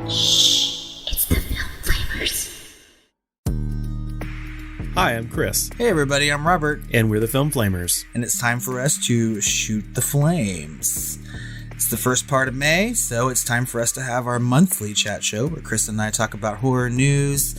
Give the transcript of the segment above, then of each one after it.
Shh, it's the Film Flamers. Hi, I'm Chris. Hey everybody, I'm Robert. And we're the Film Flamers. And it's time for us to shoot the flames. It's the first part of May, so it's time for us to have our monthly chat show where Chris and I talk about horror news,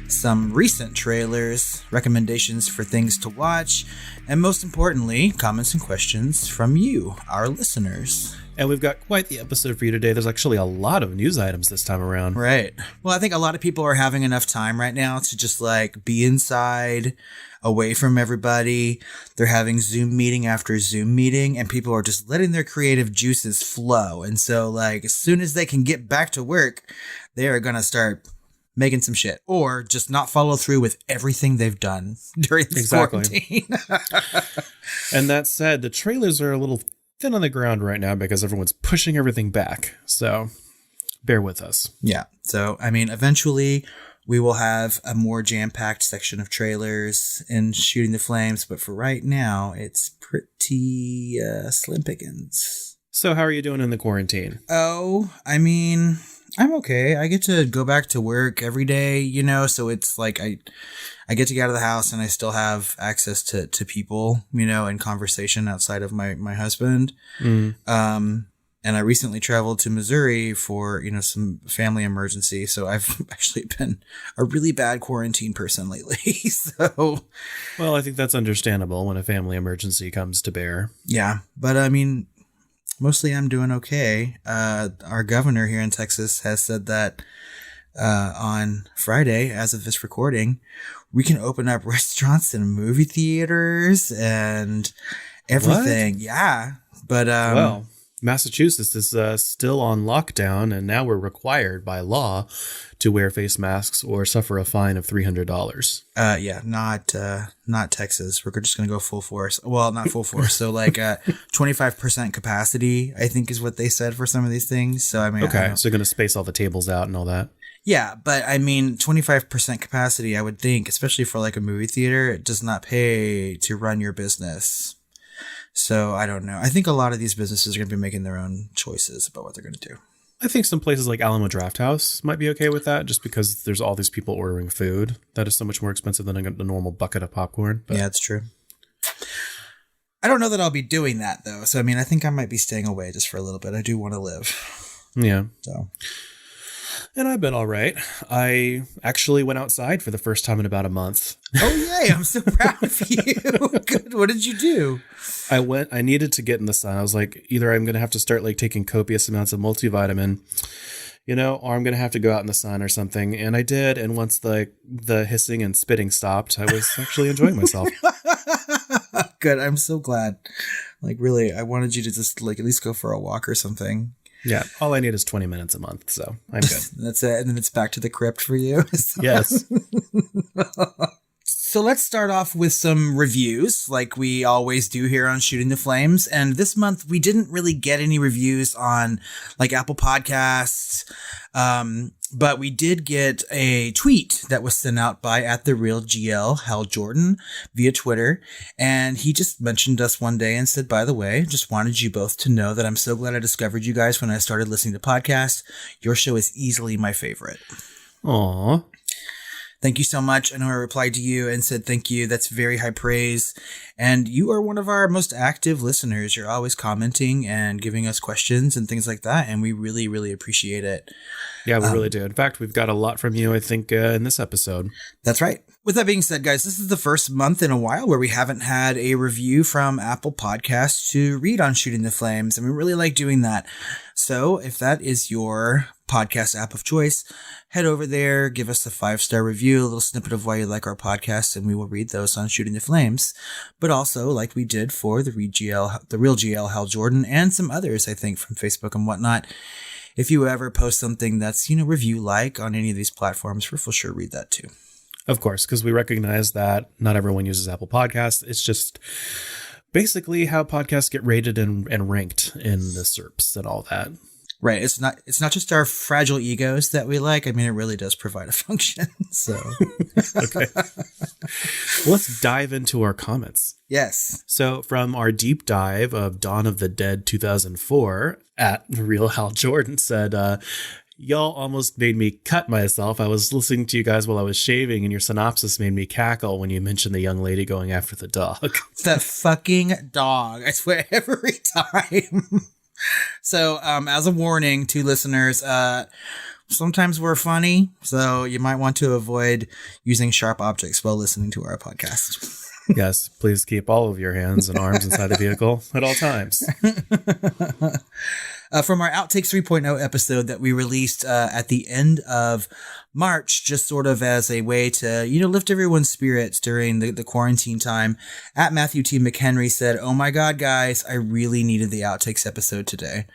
some recent trailers, recommendations for things to watch, and most importantly, comments and questions from you, our listeners. And we've got quite the episode for you today. There's actually a lot of news items this time around. Right. Well, I think a lot of people are having enough time right now to just be inside, away from everybody. They're having Zoom meeting after Zoom meeting, and people are just letting their creative juices flow. And so as soon as they can get back to work, they are going to start making some shit or just not follow through with everything they've done during this quarantine. And that said, the trailers are a little thin on the ground right now because everyone's pushing everything back. So bear with us. Yeah. So, eventually we will have a more jam-packed section of trailers in Shooting the Flames. But for right now, it's pretty slim pickings. So how are you doing in the quarantine? Oh, I'm okay. I get to go back to work every day, so it's I get to get out of the house and I still have access to people, in conversation outside of my husband. And I recently traveled to Missouri for, some family emergency. So I've actually been a really bad quarantine person lately. Well, I think that's understandable when a family emergency comes to bear. Yeah. But mostly I'm doing okay. Our governor here in Texas has said that on Friday, as of this recording, we can open up restaurants and movie theaters and everything. What? Yeah. But well, Massachusetts is still on lockdown, and now we're required by law to wear face masks or suffer a fine of $300. Yeah, not Texas. We're just going to go full force. Well, not full force. So 25% capacity, I think is what they said for some of these things. So okay, so you're going to space all the tables out and all that. Yeah, but 25% capacity, I would think, especially for a movie theater, it does not pay to run your business. So I don't know. I think a lot of these businesses are going to be making their own choices about what they're going to do. I think some places like Alamo Drafthouse might be okay with that, just because there's all these people ordering food. That is so much more expensive than a normal bucket of popcorn. But. Yeah, that's true. I don't know that I'll be doing that, though. So, I think I might be staying away just for a little bit. I do want to live. Yeah. So... And I've been all right. I actually went outside for the first time in about a month. Oh, yay. I'm so proud of you. Good. What did you do? I needed to get in the sun. I was like, either I'm going to have to start taking copious amounts of multivitamin, or I'm going to have to go out in the sun or something. And I did. And once the hissing and spitting stopped, I was actually enjoying myself. Good. I'm so glad. Really, I wanted you to just at least go for a walk or something. Yeah, all I need is 20 minutes a month, so I'm good. That's it, and then it's back to the crypt for you. Yes. So let's start off with some reviews, like we always do here on Shooting the Flames. And this month, we didn't really get any reviews on Apple Podcasts, but we did get a tweet that was sent out by @TheRealGL Hal Jordan via Twitter. And he just mentioned us one day and said, by the way, just wanted you both to know that I'm so glad I discovered you guys when I started listening to podcasts. Your show is easily my favorite. Aw. Thank you so much. I know I replied to you and said thank you. That's very high praise. And you are one of our most active listeners. You're always commenting and giving us questions and things like that. And we really, really appreciate it. Yeah, we really do. In fact, we've got a lot from you, I think, in this episode. That's right. With that being said, guys, this is the first month in a while where we haven't had a review from Apple Podcasts to read on Shooting the Flames. And we really like doing that. So if that is your podcast app of choice, head over there, give us a 5-star review, a little snippet of why you like our podcast, and we will read those on Shooting the Flames. But also, like we did for the Real GL Hal Jordan and some others, I think, from Facebook and whatnot. If you ever post something that's, review-like on any of these platforms, we'll for sure read that too. Of course, because we recognize that not everyone uses Apple Podcasts. It's just basically how podcasts get rated and ranked in the SERPs and all that. Right. It's not just our fragile egos that we like. I mean, it really does provide a function. So, Okay. Let's dive into our comments. yes. So from our deep dive of Dawn of the Dead 2004, at Real Hal Jordan said, y'all almost made me cut myself. I was listening to you guys while I was shaving, and your synopsis made me cackle when you mentioned the young lady going after the dog. That fucking dog. I swear every time. So, as a warning to listeners, sometimes we're funny, so you might want to avoid using sharp objects while listening to our podcast. Yes, please keep all of your hands and arms inside the vehicle at all times. From our Outtakes 3.0 episode that we released at the end of March, just sort of as a way to, lift everyone's spirits during the quarantine time, at Matthew T. McHenry said, "Oh my God, guys, I really needed the Outtakes episode today."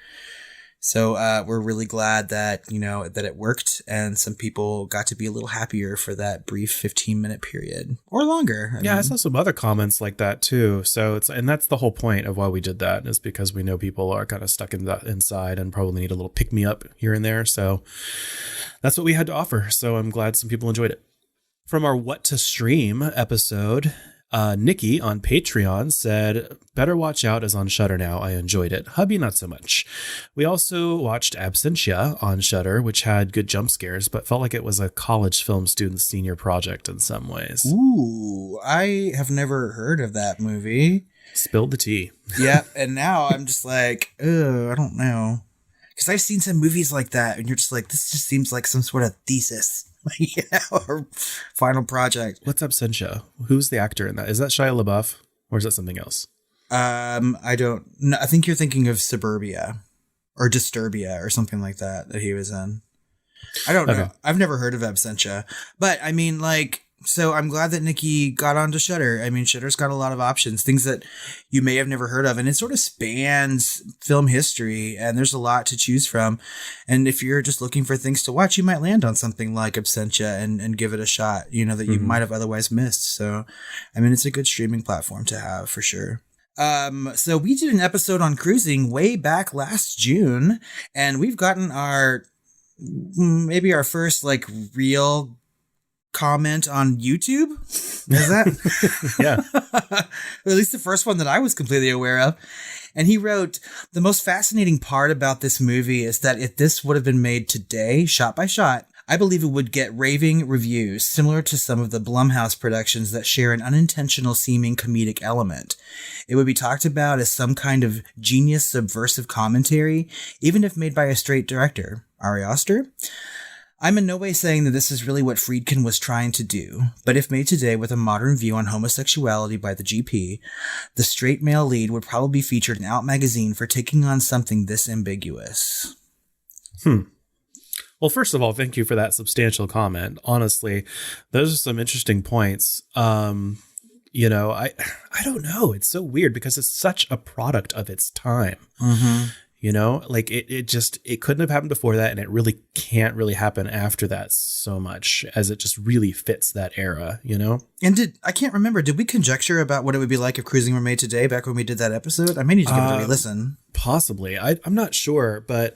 So we're really glad that, that it worked and some people got to be a little happier for that brief 15-minute period or longer. I saw some other comments like that too. So and that's the whole point of why we did that, is because we know people are kind of stuck inside and probably need a little pick me up here and there. So that's what we had to offer. So I'm glad some people enjoyed it. From our What to Stream episode, Nikki on Patreon said, "Better Watch Out is on Shudder now. I enjoyed it. Hubby, not so much. We also watched Absentia on Shudder, which had good jump scares, but felt like it was a college film student's senior project in some ways." Ooh, I have never heard of that movie. Spilled the tea. Yeah, and now I'm just like, I don't know. Because I've seen some movies like that, and you're just like, this just seems like some sort of thesis. Or final project. What's Absentia? Who's the actor in that? Is that Shia LaBeouf or is that something else? I don't know. I think you're thinking of Suburbia or Disturbia or something like that he was in. I don't know. I've never heard of Absentia, but I mean, so I'm glad that Nikki got onto Shudder. I mean, Shudder's got a lot of options, things that you may have never heard of, and it sort of spans film history, and there's a lot to choose from. And if you're just looking for things to watch, you might land on something like Absentia and give it a shot, that you might have otherwise missed. So, I mean, it's a good streaming platform to have for sure. So we did an episode on cruising way back last June, and we've gotten maybe our first real comment on YouTube. Is that? Yeah. Or at least the first one that I was completely aware of. And he wrote, "The most fascinating part about this movie is that if this would have been made today, shot by shot, I believe it would get raving reviews, similar to some of the Blumhouse productions that share an unintentional seeming comedic element. It would be talked about as some kind of genius subversive commentary, even if made by a straight director. Ari Aster? I'm in no way saying that this is really what Friedkin was trying to do, but if made today with a modern view on homosexuality by the GP, the straight male lead would probably be featured in Out magazine for taking on something this ambiguous." Well, first of all, thank you for that substantial comment. Honestly, those are some interesting points. I don't know. It's so weird because it's such a product of its time. Mm-hmm. It couldn't have happened before that, and it really can't really happen after that so much, as it just really fits that era, And I can't remember, did we conjecture about what it would be like if cruising were made today back when we did that episode? I may need to give it a re-listen. Possibly. I'm not sure, but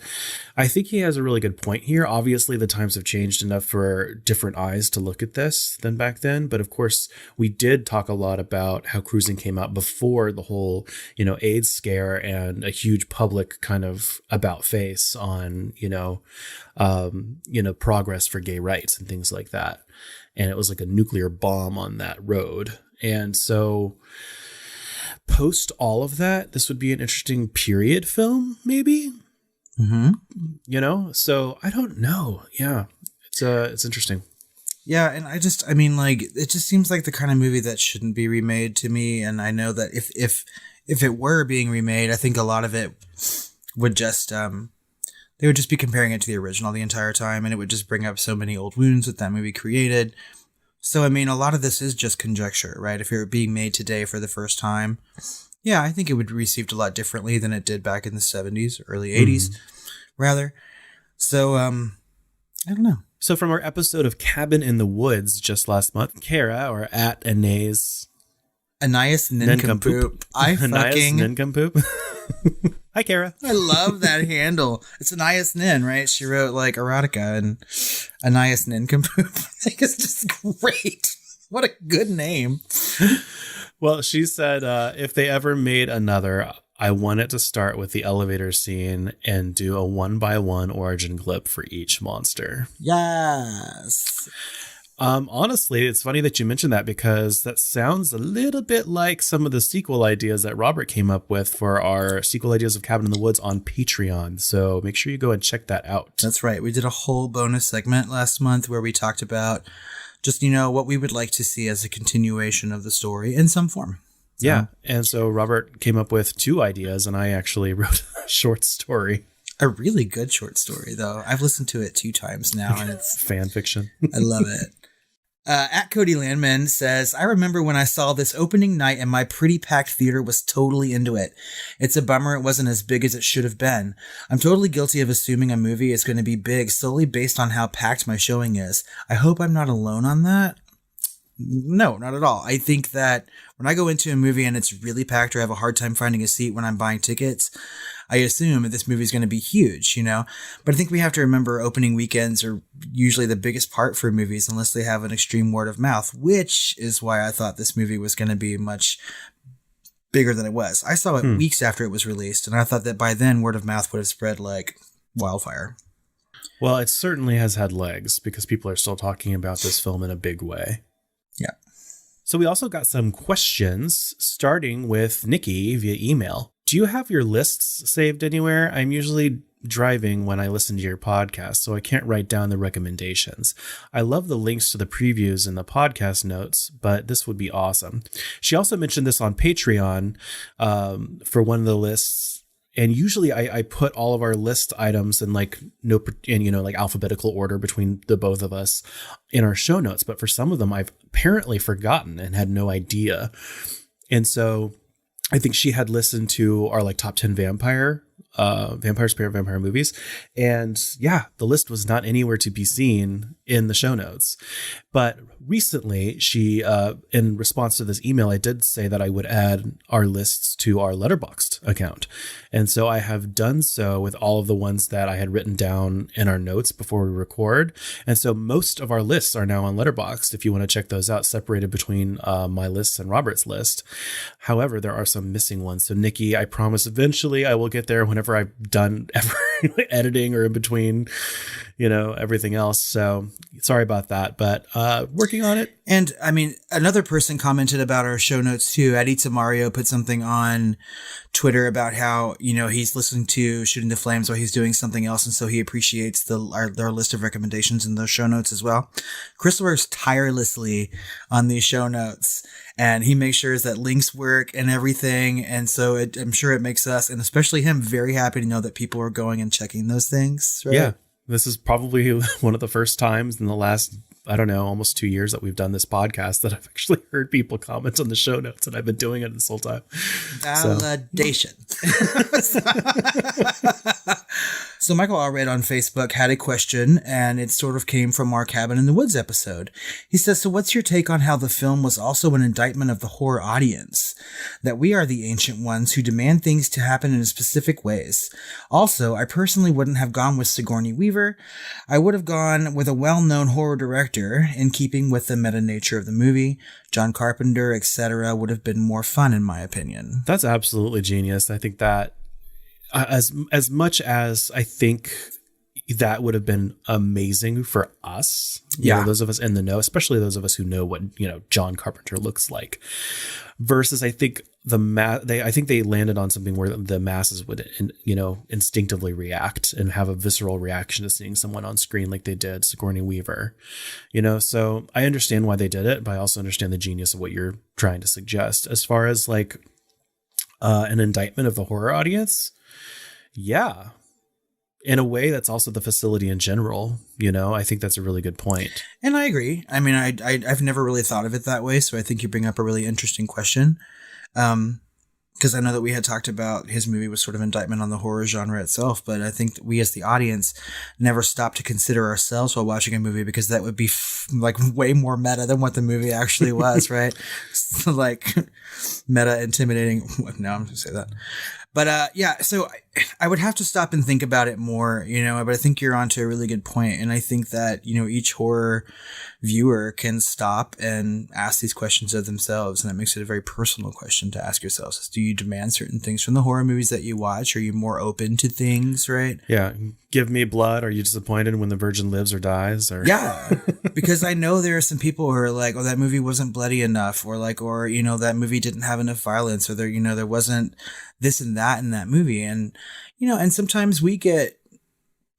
I think he has a really good point here. Obviously, the times have changed enough for different eyes to look at this than back then. But of course, we did talk a lot about how cruising came out before the whole, AIDS scare and a huge public kind of about face on, progress for gay rights and things like that. And it was like a nuclear bomb on that road. And so post all of that, this would be an interesting period film, maybe. Mm-hmm. So I don't know. Yeah, it's interesting. Yeah, and it just seems like the kind of movie that shouldn't be remade to me. And I know that if it were being remade, I think a lot of it would just they would just be comparing it to the original the entire time, and it would just bring up so many old wounds that movie created. So, I mean, a lot of this is just conjecture, right? If it were being made today for the first time, yeah, I think it would be received a lot differently than it did back in the 70s, early 80s, rather. So, I don't know. So from our episode of Cabin in the Woods just last month, Kara, or at Anais Nincompoop. I fucking... Nincompoop. Hi, Kara. I love that handle. It's Anais Nin, right? She wrote like erotica and Anais Nin can poop. I think it's just great. What a good name. Well, she said if they ever made another, I want it to start with the elevator scene and do a 1-by-1 origin clip for each monster. Yes. Honestly, it's funny that you mentioned that because that sounds a little bit like some of the sequel ideas that Robert came up with for our sequel ideas of Cabin in the Woods on Patreon. So make sure you go and check that out. That's right. We did a whole bonus segment last month where we talked about just, what we would like to see as a continuation of the story in some form. So. Yeah. And so Robert came up with 2 ideas and I actually wrote a short story. A really good short story, though. I've listened to it 2 times now and it's fan fiction. I love it. At Cody Landman says, I remember when I saw this opening night and my pretty packed theater was totally into it. It's a bummer it wasn't as big as it should have been. I'm totally guilty of assuming a movie is going to be big solely based on how packed my showing is. I hope I'm not alone on that. No, not at all. I think that when I go into a movie and it's really packed or I have a hard time finding a seat when I'm buying tickets, I assume that this movie is going to be huge, But I think we have to remember opening weekends are usually the biggest part for movies unless they have an extreme word of mouth, which is why I thought this movie was going to be much bigger than it was. I saw it weeks after it was released, and I thought that by then word of mouth would have spread like wildfire. Well, it certainly has had legs because people are still talking about this film in a big way. Yeah. So we also got some questions, starting with Nikki via email. Do you have your lists saved anywhere? I'm usually driving when I listen to your podcast, so I can't write down the recommendations. I love the links to the previews in the podcast notes, but this would be awesome. She also mentioned this on Patreon for one of the lists. And usually I put all of our list items in like alphabetical order between the both of us in our show notes. But for some of them, I've apparently forgotten and had no idea. And so I think she had listened to our like top 10 vampire movies. And yeah, the list was not anywhere to be seen in the show notes. But recently she, in response to this email, I did say that I would add our lists to our Letterboxd account. And so I have done so with all of the ones that I had written down in our notes before we record. And so most of our lists are now on Letterboxd if you want to check those out, separated between my lists and Robert's list. However, there are some missing ones. So Nikki, I promise eventually I will get there whenever I've done editing or in between, everything else. So sorry about that, but working on it. And I mean, another person commented about our show notes too. Aditya Mario put something on Twitter about how, he's listening to Shooting the Flames while he's doing something else. And so he appreciates our list of recommendations in those show notes as well. Chris works tirelessly on these show notes and he makes sure that links work and everything. And so I'm sure it makes us, and especially him, very happy to know that people are going and checking those things. Right? Yeah. This is probably one of the first times in the last, almost 2 years that we've done this podcast that I've actually heard people comment on the show notes, and I've been doing it this whole time. Validation. So Michael Allred on Facebook had a question, and it sort of came from our Cabin in the Woods episode. He says, so what's your take on how the film was also an indictment of the horror audience? That we are the ancient ones who demand things to happen in specific ways. Also, I personally wouldn't have gone with Sigourney Weaver. I would have gone with a well-known horror director in keeping with the meta nature of the movie. John Carpenter, etc. would have been more fun, in my opinion. That's absolutely genius. I think that as much as I think that would have been amazing for us, those of us in the know, especially those of us who know what John Carpenter looks like, versus I think I think they landed on something where the masses would instinctively react and have a visceral reaction to seeing someone on screen like they did Sigourney Weaver. So I understand why they did it, but I also understand the genius of what you're trying to suggest as far as like an indictment of the horror audience. Yeah. In a way, that's also the facility in general. I think that's a really good point. And I agree. I mean, I've never really thought of it that way. So I think you bring up a really interesting question. Because I know that we had talked about his movie was sort of indictment on the horror genre itself. But I think that we as the audience never stop to consider ourselves while watching a movie, because that would be like way more meta than what the movie actually was, right? So like meta intimidating. No, I'm going to say that. But so I would have to stop and think about it more, but I think you're onto a really good point. And I think that, each horror viewer can stop and ask these questions of themselves. And that makes it a very personal question to ask yourselves. Do you demand certain things from the horror movies that you watch? Are you more open to things, right? Yeah. Give me blood. Are you disappointed when the virgin lives or dies? Or yeah, because I know there are some people who are like, oh, that movie wasn't bloody enough, or that movie didn't have enough violence, or there wasn't this and that in that movie. And, and sometimes we get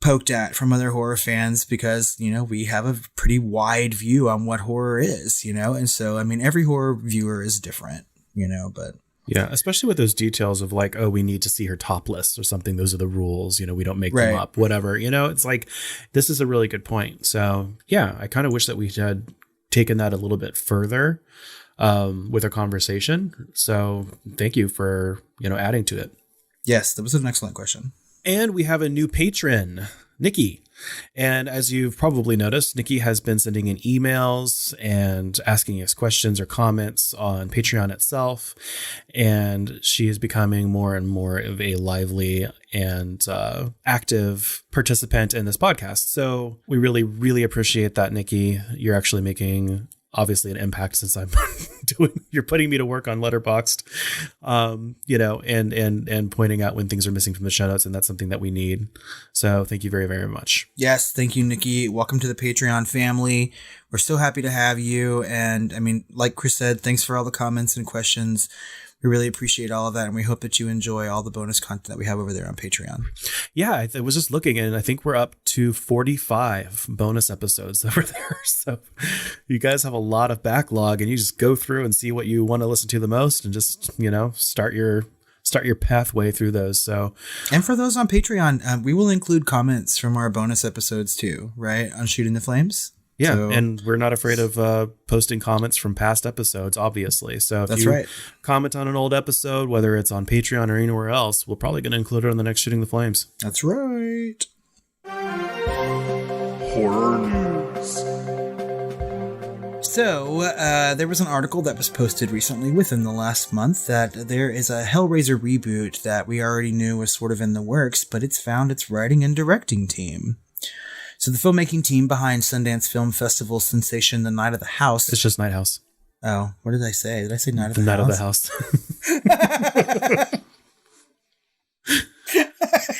poked at from other horror fans because, we have a pretty wide view on what horror is, and so, every horror viewer is different, but. Yeah, especially with those details of like, oh, we need to see her topless or something. Those are the rules. We don't make them up, whatever. It's like, this is a really good point. So, yeah, I kind of wish that we had taken that a little bit further with our conversation. So thank you for, adding to it. Yes, that was an excellent question. And we have a new patron, Nikki. And as you've probably noticed, Nikki has been sending in emails and asking us questions or comments on Patreon itself. And she is becoming more and more of a lively and active participant in this podcast. So we really, really appreciate that, Nikki. You're actually making obviously an impact since I'm you're putting me to work on Letterboxd, and pointing out when things are missing from the show notes. And that's something that we need. So thank you very, very much. Yes. Thank you, Nikki. Welcome to the Patreon family. We're so happy to have you. And like Chris said, thanks for all the comments and questions. We really appreciate all of that. And we hope that you enjoy all the bonus content that we have over there on Patreon. Yeah, I was just looking and I think we're up to 45 bonus episodes over there. So you guys have a lot of backlog and you just go through and see what you want to listen to the most and just, start your pathway through those. So, and for those on Patreon, we will include comments from our bonus episodes too, right? On Shooting the Flames. Yeah, so, and we're not afraid of posting comments from past episodes, obviously. So if you comment on an old episode, whether it's on Patreon or anywhere else, we're probably going to include it on the next Shooting the Flames. That's right. Horror news. So there was an article that was posted recently within the last month that there is a Hellraiser reboot that we already knew was sort of in the works, but it's found its writing and directing team. So the filmmaking team behind Sundance Film Festival sensation The Night of the House. It's just Night House. Oh, what did I say? Did I say Night of the House? Night of the House.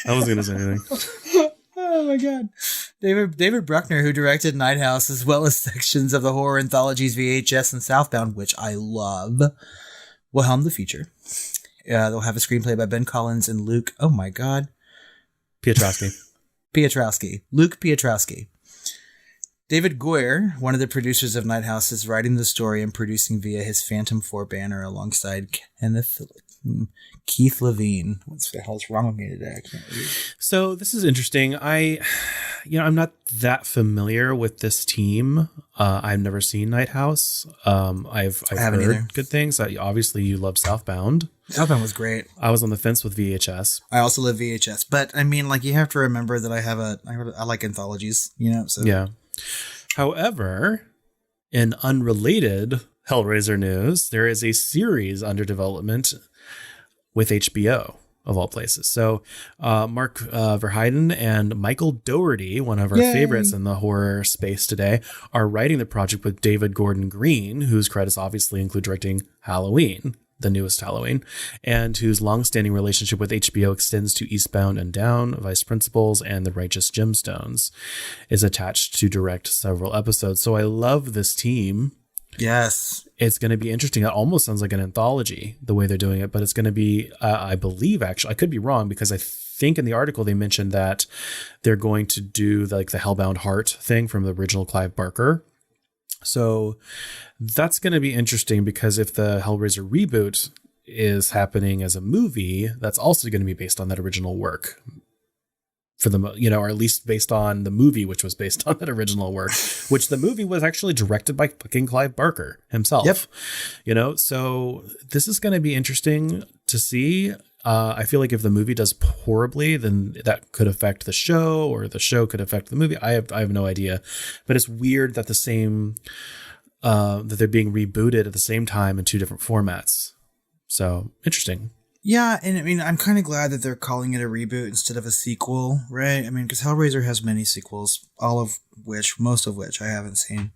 I wasn't going to say anything. Oh my God. David Bruckner, who directed Night House, as well as sections of the horror anthologies VHS and Southbound, which I love, will helm the feature. They'll have a screenplay by Ben Collins and Luke. Oh my God. Luke Piotrowski. David Goyer, one of the producers of Night House, is writing the story and producing via his Phantom 4 banner alongside Keith Levine. What the hell's wrong with me today? I can't read. So this is interesting. I'm not that familiar with this team. I've never seen Night House. I've heard either. Good things. Obviously, you love Southbound. Southbound was great. I was on the fence with VHS. I also love VHS, but you have to remember that I like anthologies, so. Yeah. However, in unrelated Hellraiser news, there is a series under development with HBO, of all places. So Mark Verheiden and Michael Dougherty, one of our favorites in the horror space today, are writing the project with David Gordon Green, whose credits obviously include directing Halloween, the newest Halloween, and whose longstanding relationship with HBO extends to Eastbound and Down, Vice Principals, and The Righteous Gemstones, is attached to direct several episodes. So I love this team. Yes. It's going to be interesting. It almost sounds like an anthology, the way they're doing it, but it's going to be, I believe, actually, I could be wrong, because I think in the article they mentioned that they're going to do the Hellbound Heart thing from the original Clive Barker. So that's going to be interesting, because if the Hellraiser reboot is happening as a movie, that's also going to be based on that original work for the, or at least based on the movie, which was based on that original work, which the movie was actually directed by fucking Clive Barker himself. Yep. So this is going to be interesting to see. I feel like if the movie does horribly, then that could affect the show, or the show could affect the movie. I have no idea, but it's weird that that they're being rebooted at the same time in two different formats. So interesting. Yeah, and I mean, I'm kind of glad that they're calling it a reboot instead of a sequel, right? I mean, because Hellraiser has many sequels, most of which I haven't seen.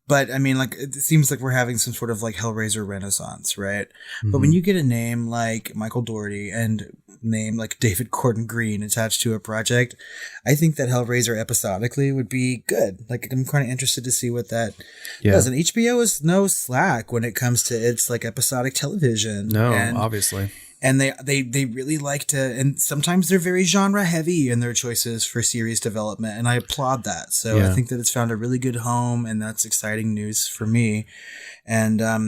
But I mean, like, it seems like we're having some sort of like Hellraiser renaissance, right? Mm-hmm. But when you get a name like Michael Dougherty and name like David Gordon Green attached to a project, I think that Hellraiser episodically would be good. Like, I'm kind of interested to see what that does. And HBO is no slack when it comes to its like episodic television. No, obviously. And they really like to, and sometimes they're very genre heavy in their choices for series development, and I applaud that. So I think that it's found a really good home, and that's exciting news for me. And I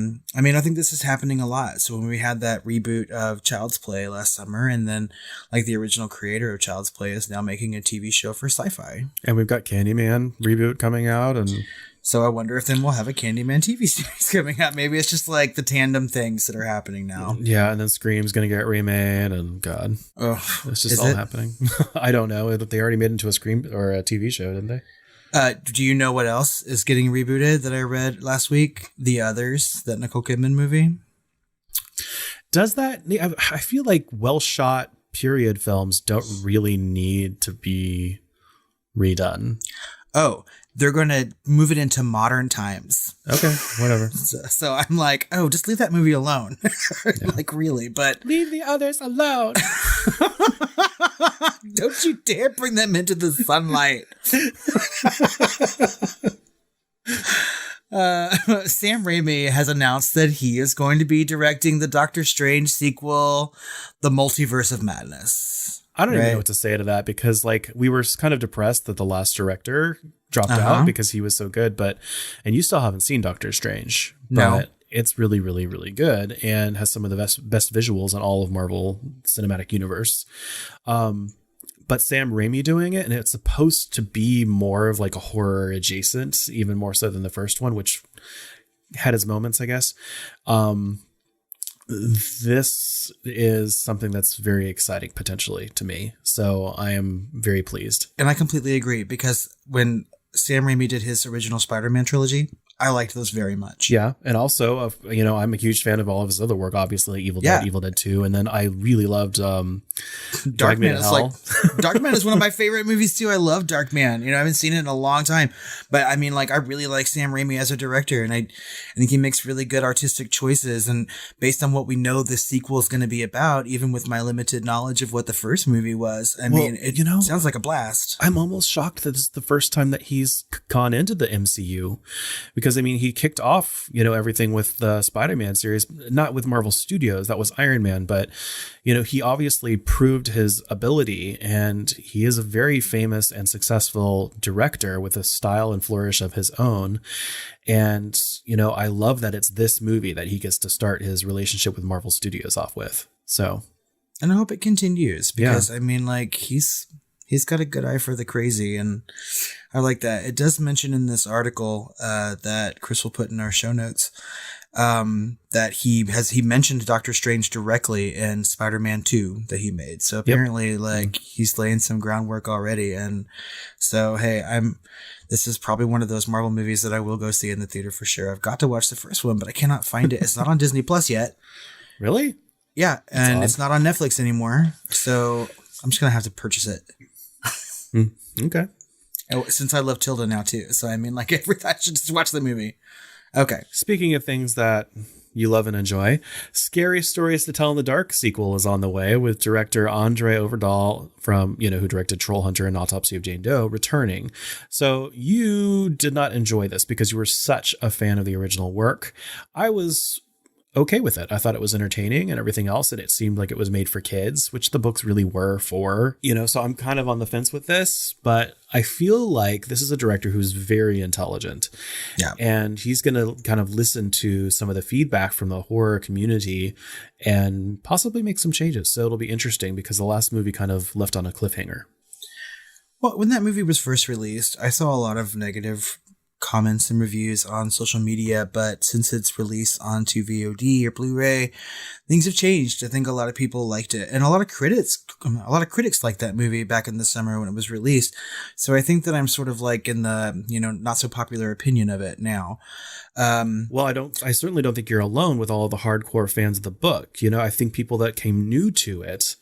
mean, I think this is happening a lot. So when we had that reboot of Child's Play last summer, and then like the original creator of Child's Play is now making a TV show for Sci-Fi, and we've got Candyman reboot coming out, and so I wonder if then we'll have a Candyman TV series coming out. Maybe it's just like the tandem things that are happening now. Yeah, and then Scream's going to get remade, and God, it's just all happening. I don't know. They already made it into a Scream or a TV show, didn't they? Do you know what else is getting rebooted that I read last week? The Others, that Nicole Kidman movie. Does that? I feel like well-shot period films don't really need to be redone. Oh, they're going to move it into modern times. Okay, whatever. So I'm like, oh, just leave that movie alone. Like, really, but leave the others alone. Don't you dare bring them into the sunlight. Sam Raimi has announced that he is going to be directing the Doctor Strange sequel, The Multiverse of Madness. I don't even know what to say to that, because like we were kind of depressed that the last director dropped out because he was so good, and you still haven't seen Doctor Strange, but it's really, really, really good and has some of the best visuals in all of Marvel Cinematic Universe. But Sam Raimi doing it, and it's supposed to be more of like a horror adjacent, even more so than the first one, which had its moments, I guess. This is something that's very exciting potentially to me. So I am very pleased. And I completely agree, because when Sam Raimi did his original Spider-Man trilogy, I liked those very much. Yeah. And also, I'm a huge fan of all of his other work, obviously, Evil Dead, Evil Dead 2. And then I really loved Darkman. Darkman is one of my favorite movies, too. I love Darkman. I haven't seen it in a long time. But I mean, like, I really like Sam Raimi as a director. And I think he makes really good artistic choices. And based on what we know this sequel is going to be about, even with my limited knowledge of what the first movie was, it sounds like a blast. I'm almost shocked that this is the first time that he's gone into the MCU. Because he kicked off, everything with the Spider-Man series, not with Marvel Studios, that was Iron Man, but, he obviously proved his ability, and he is a very famous and successful director with a style and flourish of his own. And, I love that it's this movie that he gets to start his relationship with Marvel Studios off with. So. And I hope it continues, because he's got a good eye for the crazy, and I like that. It does mention in this article that Chris will put in our show notes that he mentioned Doctor Strange directly in Spider-Man 2 that he made. So apparently, he's laying some groundwork already. And so, hey, this is probably one of those Marvel movies that I will go see in the theater for sure. I've got to watch the first one, but I cannot find it. It's not on Disney Plus yet. Really? Yeah, and it's not on Netflix anymore. So I'm just gonna have to purchase it. Okay. Since I love Tilda now too, so I should just watch the movie. Okay. Speaking of things that you love and enjoy, Scary Stories to Tell in the Dark sequel is on the way, with director Andre Overdahl from who directed Troll Hunter and Autopsy of Jane Doe returning. So you did not enjoy this because you were such a fan of the original work. I was okay with it. I thought it was entertaining and everything else, and it seemed like it was made for kids, which the books really were for, so I'm kind of on the fence with this, but I feel like this is a director who's very intelligent. Yeah. And he's going to kind of listen to some of the feedback from the horror community and possibly make some changes. So it'll be interesting, because the last movie kind of left on a cliffhanger. Well, when that movie was first released, I saw a lot of negative comments and reviews on social media, but since its release onto VOD or Blu-ray, things have changed. I think a lot of people liked it, and a lot of critics liked that movie back in the summer when it was released. So I think that I'm sort of like in the, not so popular opinion of it now. Well, I certainly don't think you're alone with all the hardcore fans of the book. I think people that came new to it,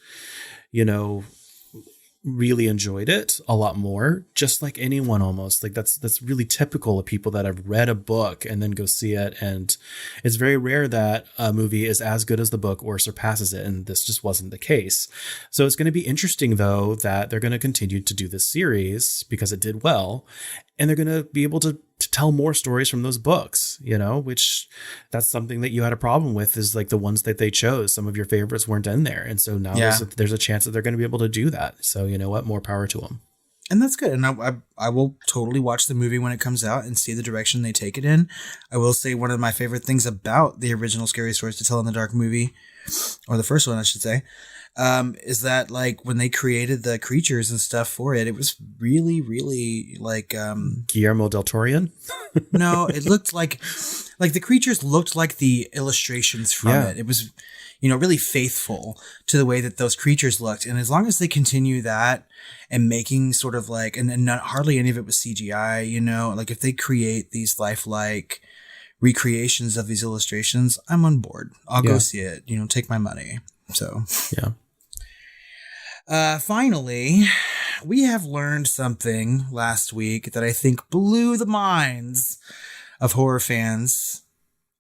really enjoyed it a lot more, just like anyone almost. Like that's really typical of people that have read a book and then go see it. And it's very rare that a movie is as good as the book or surpasses it. And this just wasn't the case. So it's going to be interesting, though, that they're going to continue to do this series because it did well. And they're going to be able to tell more stories from those books, which that's something that you had a problem with, is like the ones that they chose. Some of your favorites weren't in there. And so now there's a chance that they're going to be able to do that. So you know what? More power to them. And that's good. And I will totally watch the movie when it comes out and see the direction they take it in. I will say one of my favorite things about the original Scary Stories to Tell in the Dark movie, or the first one, I should say, is that like when they created the creatures and stuff for it, it was really, really like Guillermo del Toro. No, it looked like the creatures looked like the illustrations from it. It was, really faithful to the way that those creatures looked. And as long as they continue that and making sort of like, and not hardly any of it was CGI, like if they create these lifelike recreations of these illustrations, I'm on board. I'll go see it, take my money. So, yeah. Finally, we have learned something last week that I think blew the minds of horror fans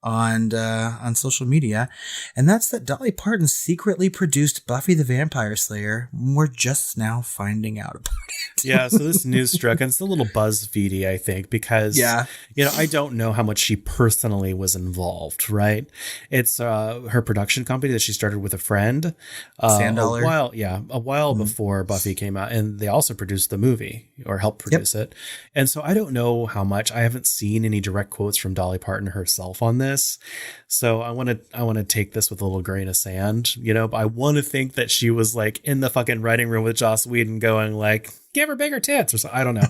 on social media, and that's that Dolly Parton secretly produced Buffy the Vampire Slayer. We're just now finding out about it. Yeah, so this news struck, and it's a little BuzzFeedy, I think, because I don't know how much she personally was involved, right? It's her production company that she started with a friend Sandollar. a while before Buffy came out, and they also produced the movie or helped produce it. And so I don't know how much. I haven't seen any direct quotes from Dolly Parton herself on this. So I want to take this with a little grain of sand, but I want to think that she was like in the fucking writing room with Joss Whedon going like, give her bigger tits or something. I don't know.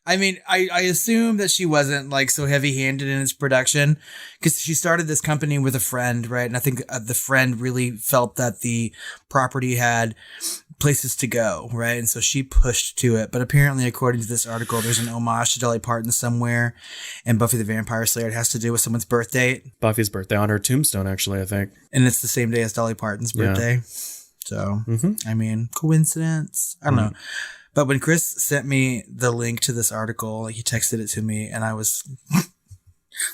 I mean, I assume that she wasn't like so heavy-handed in its production because she started this company with a friend, right? And I think the friend really felt that the property had places to go, right? And so she pushed to it. But apparently, according to this article, there's an homage to Dolly Parton somewhere, and Buffy the Vampire Slayer. It has to do with someone's birth date. Buffy's birthday on her tombstone, actually, I think. And it's the same day as Dolly Parton's birthday. So, I mean, coincidence? I don't know. But when Chris sent me the link to this article, he texted it to me, and I was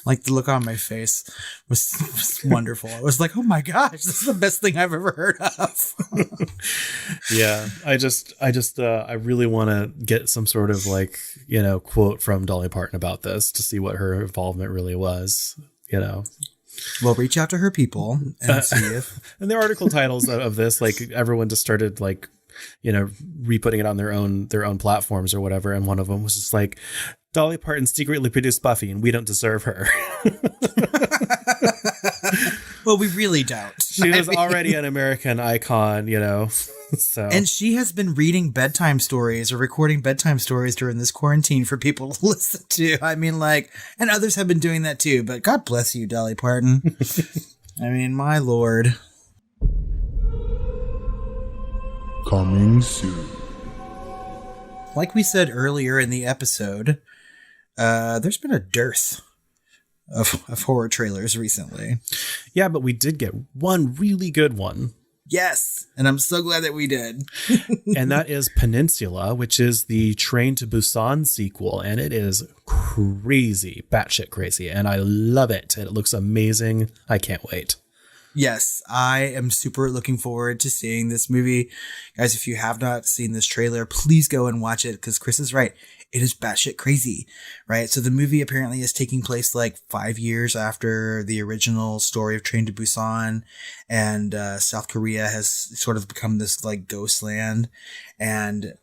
like, the look on my face was wonderful. I was like, oh my gosh, this is the best thing I've ever heard of. Yeah, I really want to get some sort of like, quote from Dolly Parton about this to see what her involvement really was, We'll reach out to her people and see if. And there are article titles of this, like everyone just started like, re-putting it on their own platforms or whatever. And one of them was just like, Dolly Parton secretly produced Buffy and we don't deserve her. Well, we really don't. She was already an American icon, so. And she has been reading bedtime stories or recording bedtime stories during this quarantine for people to listen to. I mean, like, and others have been doing that too, but God bless you, Dolly Parton. I mean, my Lord. Coming soon. Like we said earlier in the episode, there's been a dearth of horror trailers recently. Yeah, but we did get one really good one. Yes, and I'm so glad that we did. And that is Peninsula, which is the Train to Busan sequel, and it is crazy, batshit crazy, and I love it. It looks amazing. I can't wait. Yes, I am super looking forward to seeing this movie. Guys, if you have not seen this trailer, please go and watch it because Chris is right. It is batshit crazy, right? So the movie apparently is taking place like 5 years after the original story of Train to Busan, and South Korea has sort of become this like ghost land. And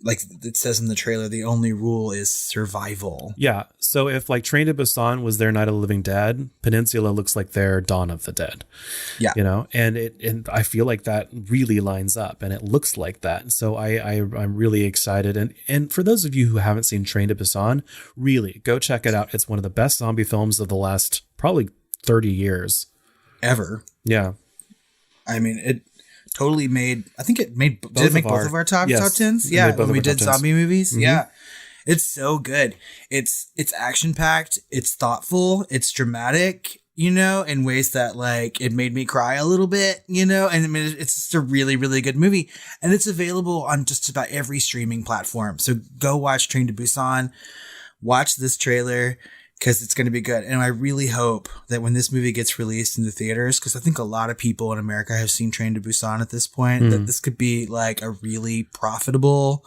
like it says in the trailer, the only rule is survival. Yeah. So if like Train to Busan was their Night of the Living Dead, Peninsula looks like their Dawn of the Dead. Yeah. You know, and I feel like that really lines up and it looks like that. So I'm really excited. And for those of you who haven't seen Train to Busan, really go check it out. It's one of the best zombie films of the last probably 30 years. Ever. Yeah. I mean, it totally made, I think it made, Both did it make of both our- of our top yes, 10s? it Yeah, made both when of we our top did 10s. zombie movies. Mhm. Yeah. It's so good. It's action packed. It's thoughtful. It's dramatic, you know, in ways that like it made me cry a little bit, you know, and I mean, it's just a really, really good movie. And it's available on just about every streaming platform. So go watch Train to Busan, watch this trailer, because it's going to be good. And I really hope that when this movie gets released in the theaters, because I think a lot of people in America have seen Train to Busan at this point, that this could be like a really profitable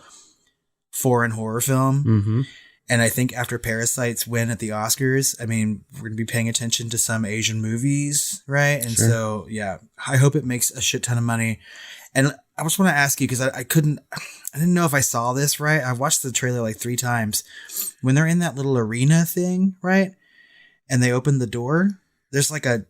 foreign horror film. Mm-hmm. And I think after Parasite's win at the Oscars, I mean, we're going to be paying attention to some Asian movies, right? And Sure. so, yeah, I hope it makes a shit ton of money. And I just want to ask you, because I didn't know if I saw this right. I watched the trailer like 3 times. When they're in that little arena thing, right? And they open the door, there's like a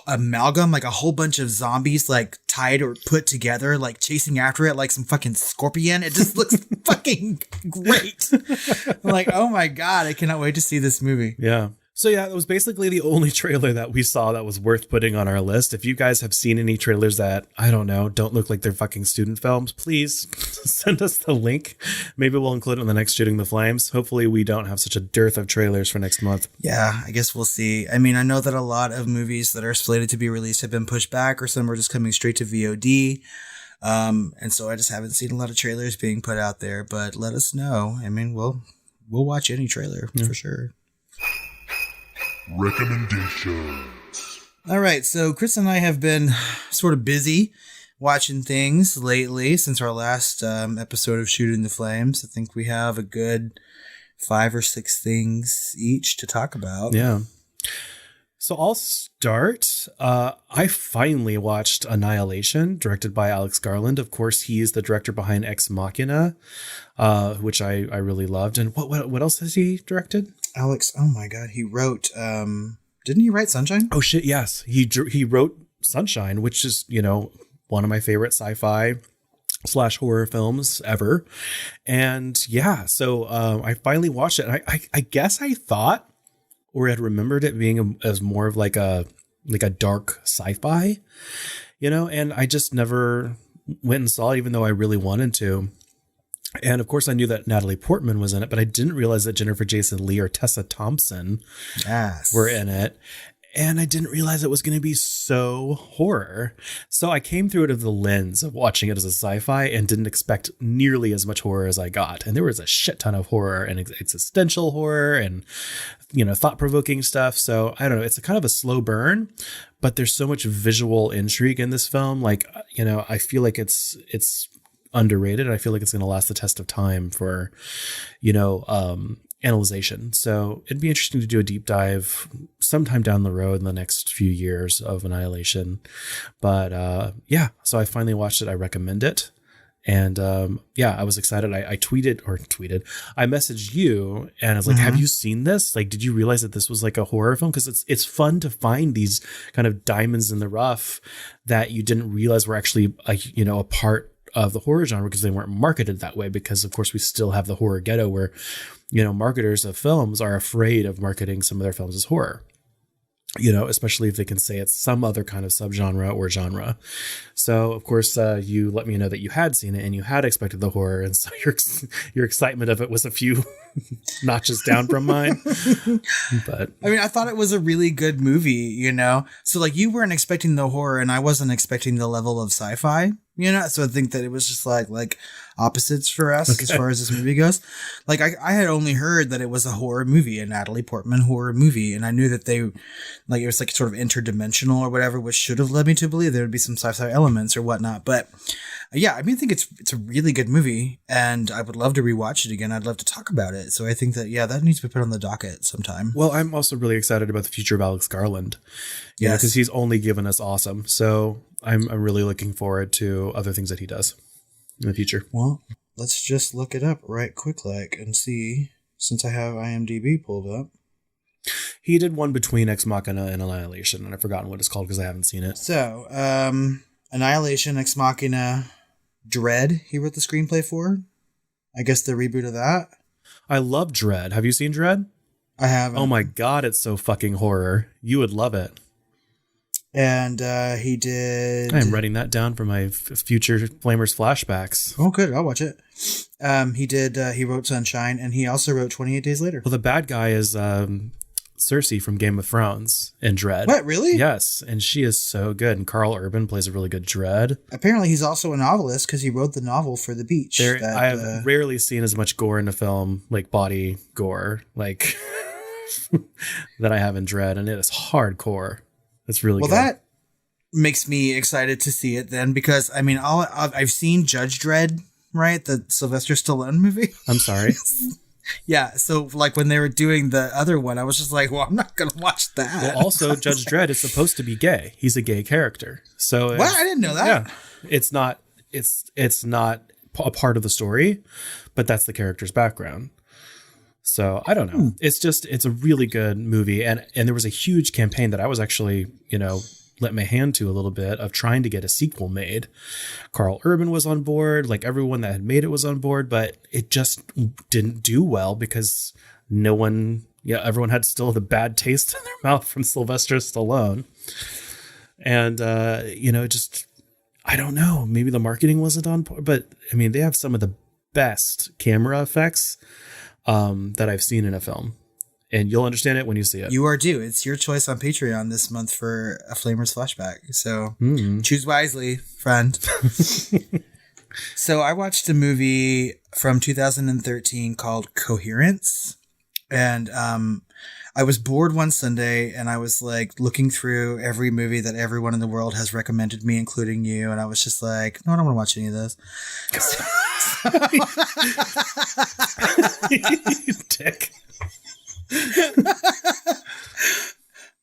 amalgam, like a whole bunch of zombies like tied or put together, like chasing after it like some fucking scorpion. It just looks fucking great. I'm like, oh my God, I cannot wait to see this movie. Yeah. So yeah, it was basically the only trailer that we saw that was worth putting on our list. If you guys have seen any trailers that, I don't know, don't look like they're fucking student films, please send us the link. Maybe we'll include it in the next Shooting the Flames. Hopefully we don't have such a dearth of trailers for next month. Yeah, I guess we'll see. I mean, I know that a lot of movies that are slated to be released have been pushed back, or some are just coming straight to VOD. And so I just haven't seen a lot of trailers being put out there, but let us know. I mean, we'll watch any trailer for sure. Recommendations. All right, so Chris and I have been sort of busy watching things lately since our last episode of Shooting the Flames. I think we have a good 5 or 6 things each to talk about. Yeah. So I'll start. I finally watched Annihilation, directed by Alex Garland. Of course, he is the director behind Ex Machina, which I really loved. And what else has he directed? Alex, oh my God, he wrote, didn't he write Sunshine? Oh shit, yes. He wrote Sunshine, which is, you know, one of my favorite sci-fi / horror films ever. And yeah, so I finally watched it. And I guess I thought, or had remembered it being as more of like a dark sci-fi, you know, and I just never went and saw it, even though I really wanted to. And of course I knew that Natalie Portman was in it, but I didn't realize that Jennifer Jason Leigh or Tessa Thompson were in it. And I didn't realize it was going to be so horror. So I came through it of the lens of watching it as a sci-fi and didn't expect nearly as much horror as I got. And there was a shit ton of horror and existential horror and, you know, thought-provoking stuff. So I don't know. It's a kind of a slow burn, but there's so much visual intrigue in this film. Like, you know, I feel like it's underrated. I feel like it's going to last the test of time for, you know, analyzation. So it'd be interesting to do a deep dive sometime down the road in the next few years of Annihilation. But yeah, so I finally watched it. I recommend it. And yeah, I was excited. I tweeted. I messaged you and I was like, have you seen this? Like, did you realize that this was like a horror film? Because it's fun to find these kind of diamonds in the rough that you didn't realize were actually a part of the horror genre, because they weren't marketed that way. Because of course we still have the horror ghetto where, you know, marketers of films are afraid of marketing some of their films as horror, you know, especially if they can say it's some other kind of subgenre or genre. So of course you let me know that you had seen it and you had expected the horror. And so your excitement of it was a few notches down from mine. But I mean, I thought it was a really good movie, you know? So like you weren't expecting the horror and I wasn't expecting the level of sci-fi, you know? So I think that it was just like opposites for us as far as this movie goes. Like I had only heard that it was a horror movie, a Natalie Portman horror movie. And I knew that it was like sort of interdimensional or whatever, which should have led me to believe there would be some sci-fi elements or whatnot. But yeah, I mean, I think it's a really good movie and I would love to rewatch it again. I'd love to talk about it. So I think that, yeah, that needs to be put on the docket sometime. Well, I'm also really excited about the future of Alex Garland. Yeah, because he's only given us awesome. So I'm really looking forward to other things that he does in the future. Well, let's just look it up right quick and see, since I have IMDb pulled up. He did one between Ex Machina and Annihilation, and I've forgotten what it's called because I haven't seen it. So, Annihilation, Ex Machina, Dredd, he wrote the screenplay for. I guess the reboot of that. I love Dredd. Have you seen Dredd? I haven't. Oh my god, it's so fucking horror. You would love it. And he did... I am writing that down for my future Flamers flashbacks. Oh, good. I'll watch it. He wrote Sunshine, and he also wrote 28 Days Later. Well, the bad guy is Cersei from Game of Thrones in Dredd. What, really? Yes, and she is so good. And Carl Urban plays a really good Dredd. Apparently, he's also a novelist because he wrote the novel for The Beach. I have rarely seen as much gore in a film, like body gore, like that I have in Dredd, and it is hardcore. It's really good. Well, that makes me excited to see it then, because I mean, I've seen Judge Dredd, right? The Sylvester Stallone movie. I'm sorry. Yeah, so like when they were doing the other one, I was just like, well, I'm not going to watch that. Well, also, Judge Dredd is supposed to be gay. He's a gay character. So what? I didn't know that. Yeah, it's not a part of the story, but that's the character's background. So I don't know. It's a really good movie. And there was a huge campaign that I was actually, let my hand to a little bit of trying to get a sequel made. Carl Urban was on board. Like everyone that had made it was on board, but it just didn't do well because everyone had still the bad taste in their mouth from Sylvester Stallone. And, I don't know, maybe the marketing wasn't on board, but I mean, they have some of the best camera effects that I've seen in a film, and you'll understand it when you see it. You are due. It's your choice on Patreon this month for a Flamers flashback. So choose wisely, friend. So I watched a movie from 2013 called Coherence, and I was bored one Sunday, and I was like looking through every movie that everyone in the world has recommended me, including you, and I was just like, no, I don't want to watch any of this. You dick.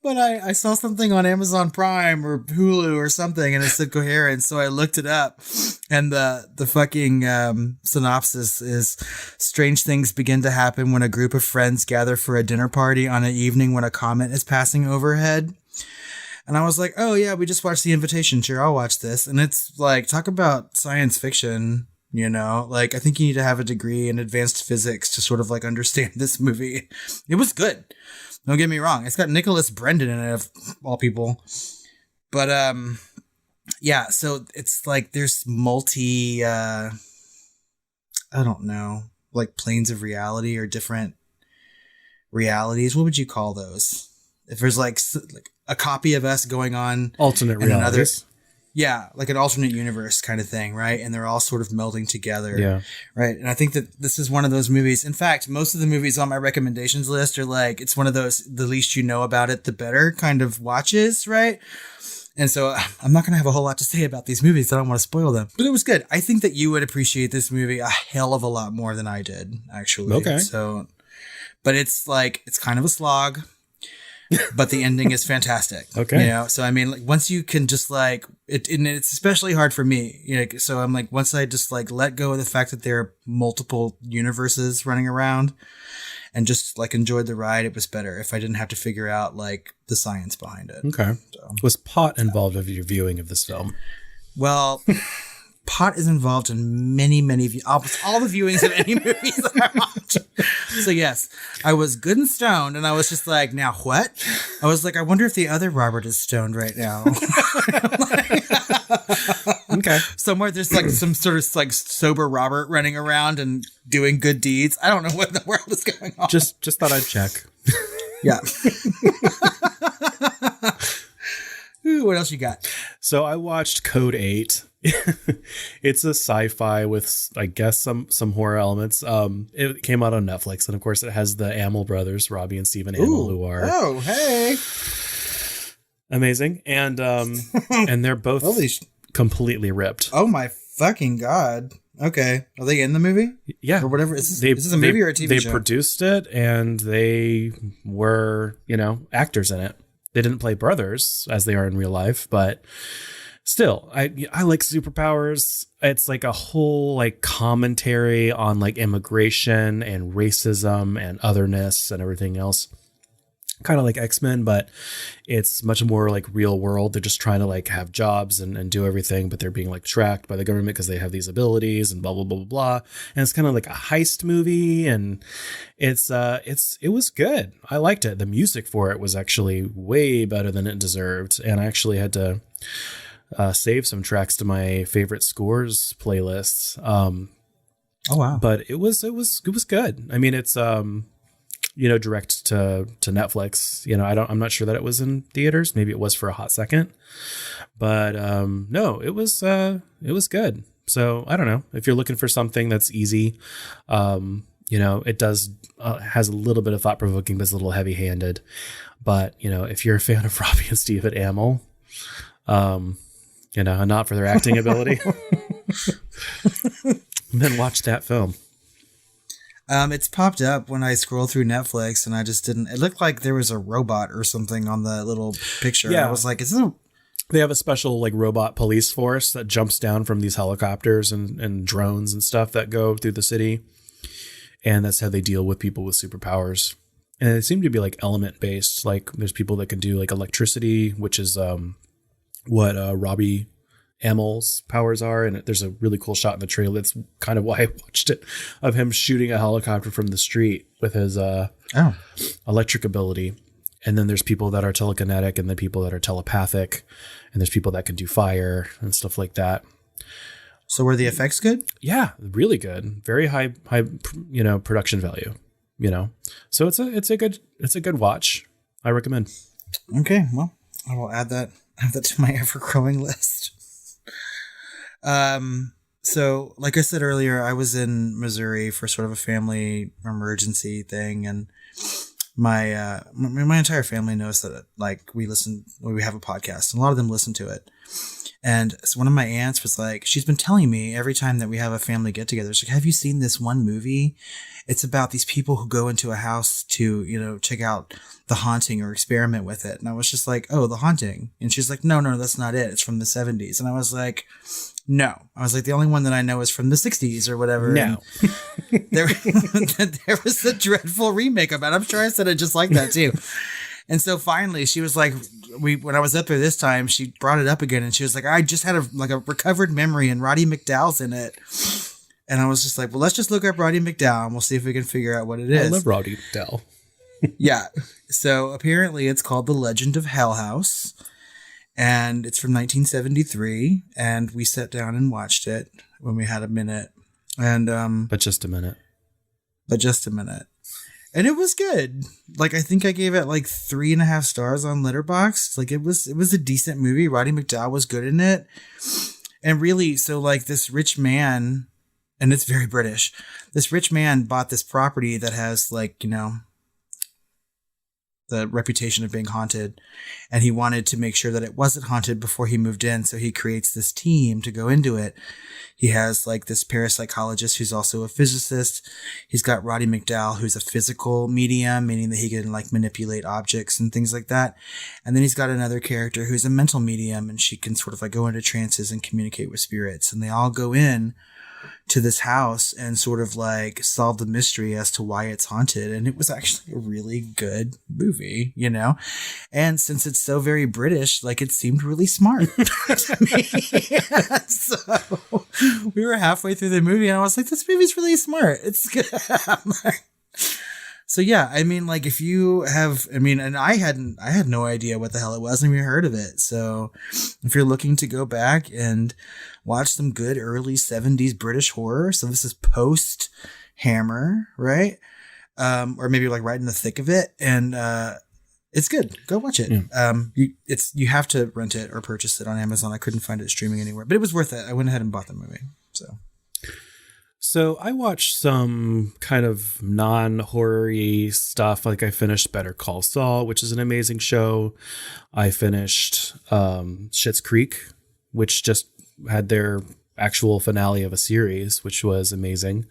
But I saw something on Amazon Prime or Hulu or something, and it said Coherence, so I looked it up, and the fucking synopsis is: strange things begin to happen when a group of friends gather for a dinner party on an evening when a comet is passing overhead. And I was like, oh yeah, we just watched The Invitation. Sure, I'll watch this. And it's like, talk about science fiction. Like I think you need to have a degree in advanced physics to sort of like understand this movie. It was good. Don't get me wrong. It's got Nicholas Brendan in it, of all people. But yeah, so it's like there's I don't know, like planes of reality or different realities. What would you call those? If there's like a copy of us going on alternate realities. Yeah, like an alternate universe kind of thing, right? And they're all sort of melding together. Yeah. Right. And I think that this is one of those movies. In fact, most of the movies on my recommendations list are like, it's one of those, the least you know about it, the better kind of watches, right? And so I'm not going to have a whole lot to say about these movies. I don't want to spoil them. But it was good. I think that you would appreciate this movie a hell of a lot more than I did, actually. Okay. So, but it's like, it's kind of a slog. But the ending is fantastic. Okay. So I mean, like once you can just like it, and it's especially hard for me, so I'm like, once I just like let go of the fact that there are multiple universes running around and just like enjoyed the ride, it was better if I didn't have to figure out like the science behind it. Okay. So, was pot involved with your viewing of this film? Well, pot is involved in many almost all the viewings of any movies that I watch. So yes, I was good and stoned, and I was just like, now what? I was like, I wonder if the other Robert is stoned right now. Okay. Somewhere there's like some sort of like sober Robert running around and doing good deeds. I don't know what in the world is going on. Just thought I'd check. Yeah. Ooh, what else you got? So I watched Code 8. It's a sci-fi with, I guess, some horror elements. It came out on Netflix, and of course, it has the Amell brothers, Robbie and Stephen Amell, who are hey, amazing, and they're both completely ripped. Oh my fucking god! Okay, are they in the movie? Yeah, or whatever. Is this a movie or a TV show? They produced it, and they were, actors in it. They didn't play brothers as they are in real life, but still, I like superpowers. It's like a whole like commentary on like immigration and racism and otherness and everything else. Kind of like X-Men, but it's much more like real world. They're just trying to like have jobs and do everything, but they're being like tracked by the government because they have these abilities and blah, blah, blah, blah, blah. And it's kind of like a heist movie, and it was good. I liked it. The music for it was actually way better than it deserved. And I actually had to save some tracks to my favorite scores playlists. Oh, wow. But it was good. I mean, it's, direct to Netflix. I'm not sure that it was in theaters. Maybe it was for a hot second, but no, it was good. So I don't know if you're looking for something that's easy. It does has a little bit of thought provoking, but it's a little heavy handed. But if you're a fan of Robbie and Steve at Amell, not for their acting ability, then watch that film. It's popped up when I scroll through Netflix, and I just didn't. It looked like there was a robot or something on the little picture. Yeah. I was like, "Is this?" They have a special like robot police force that jumps down from these helicopters and drones and stuff that go through the city, and that's how they deal with people with superpowers. And it seemed to be like element based. Like there's people that can do like electricity, which is what Robbie Amell's powers are, and there's a really cool shot in the trailer. That's kind of why I watched it, of him shooting a helicopter from the street with his electric ability. And then there's people that are telekinetic, and then people that are telepathic, and there's people that can do fire and stuff like that. So were the effects good? Yeah, really good. Very high production value. So it's a good watch. I recommend. Okay, well, I will add that to my ever growing list. So like I said earlier, I was in Missouri for sort of a family emergency thing, and my entire family knows that like we have a podcast, and a lot of them listen to it. And so one of my aunts was like, she's been telling me every time that we have a family get together, she's like, have you seen this one movie? It's about these people who go into a house to, check out The Haunting or experiment with it. And I was just like, oh, The Haunting. And she's like, no, that's not it. It's from the 70s. And I was like, no. I was like, the only one that I know is from the 60s or whatever. No. There was a dreadful remake of it. I'm sure I said it just like that too. And so finally she was like, when I was up there this time, she brought it up again, and she was like, I just had a recovered memory, and Roddy McDowell's in it. And I was just like, well, let's just look up Roddy McDowell and we'll see if we can figure out what it is. I love Roddy McDowell. Yeah. So apparently it's called The Legend of Hell House, and it's from 1973. And we sat down and watched it when we had a minute. And, But just a minute. And it was good. Like, I think I gave it like 3.5 stars on Letterboxd. Like, it was a decent movie. Roddy McDowell was good in it. And really, so like this rich man, and it's very British, this rich man bought this property that has like, the reputation of being haunted. And he wanted to make sure that it wasn't haunted before he moved in. So he creates this team to go into it. He has like this parapsychologist who's also a physicist. He's got Roddy McDowell, who's a physical medium, meaning that he can like manipulate objects and things like that. And then he's got another character who's a mental medium, and she can sort of like go into trances and communicate with spirits. And they all go in to this house and sort of like solve the mystery as to why it's haunted. And it was actually a really good movie, and since it's so very British, like it seemed really smart to me. So we were halfway through the movie and I was like, this movie's really smart. It's good. So yeah, I mean, like if you have, and I had no idea what the hell it was, and we heard of it. So if you're looking to go back and watch some good early 70s British horror, so this is post Hammer, right? Or maybe like right in the thick of it, and it's good. Go watch it. Yeah. You have to rent it or purchase it on Amazon. I couldn't find it streaming anywhere, but it was worth it. I went ahead and bought the movie. So I watched some kind of non-horror-y stuff. Like I finished Better Call Saul, which is an amazing show. I finished Schitt's Creek, which just had their actual finale of a series, which was amazing.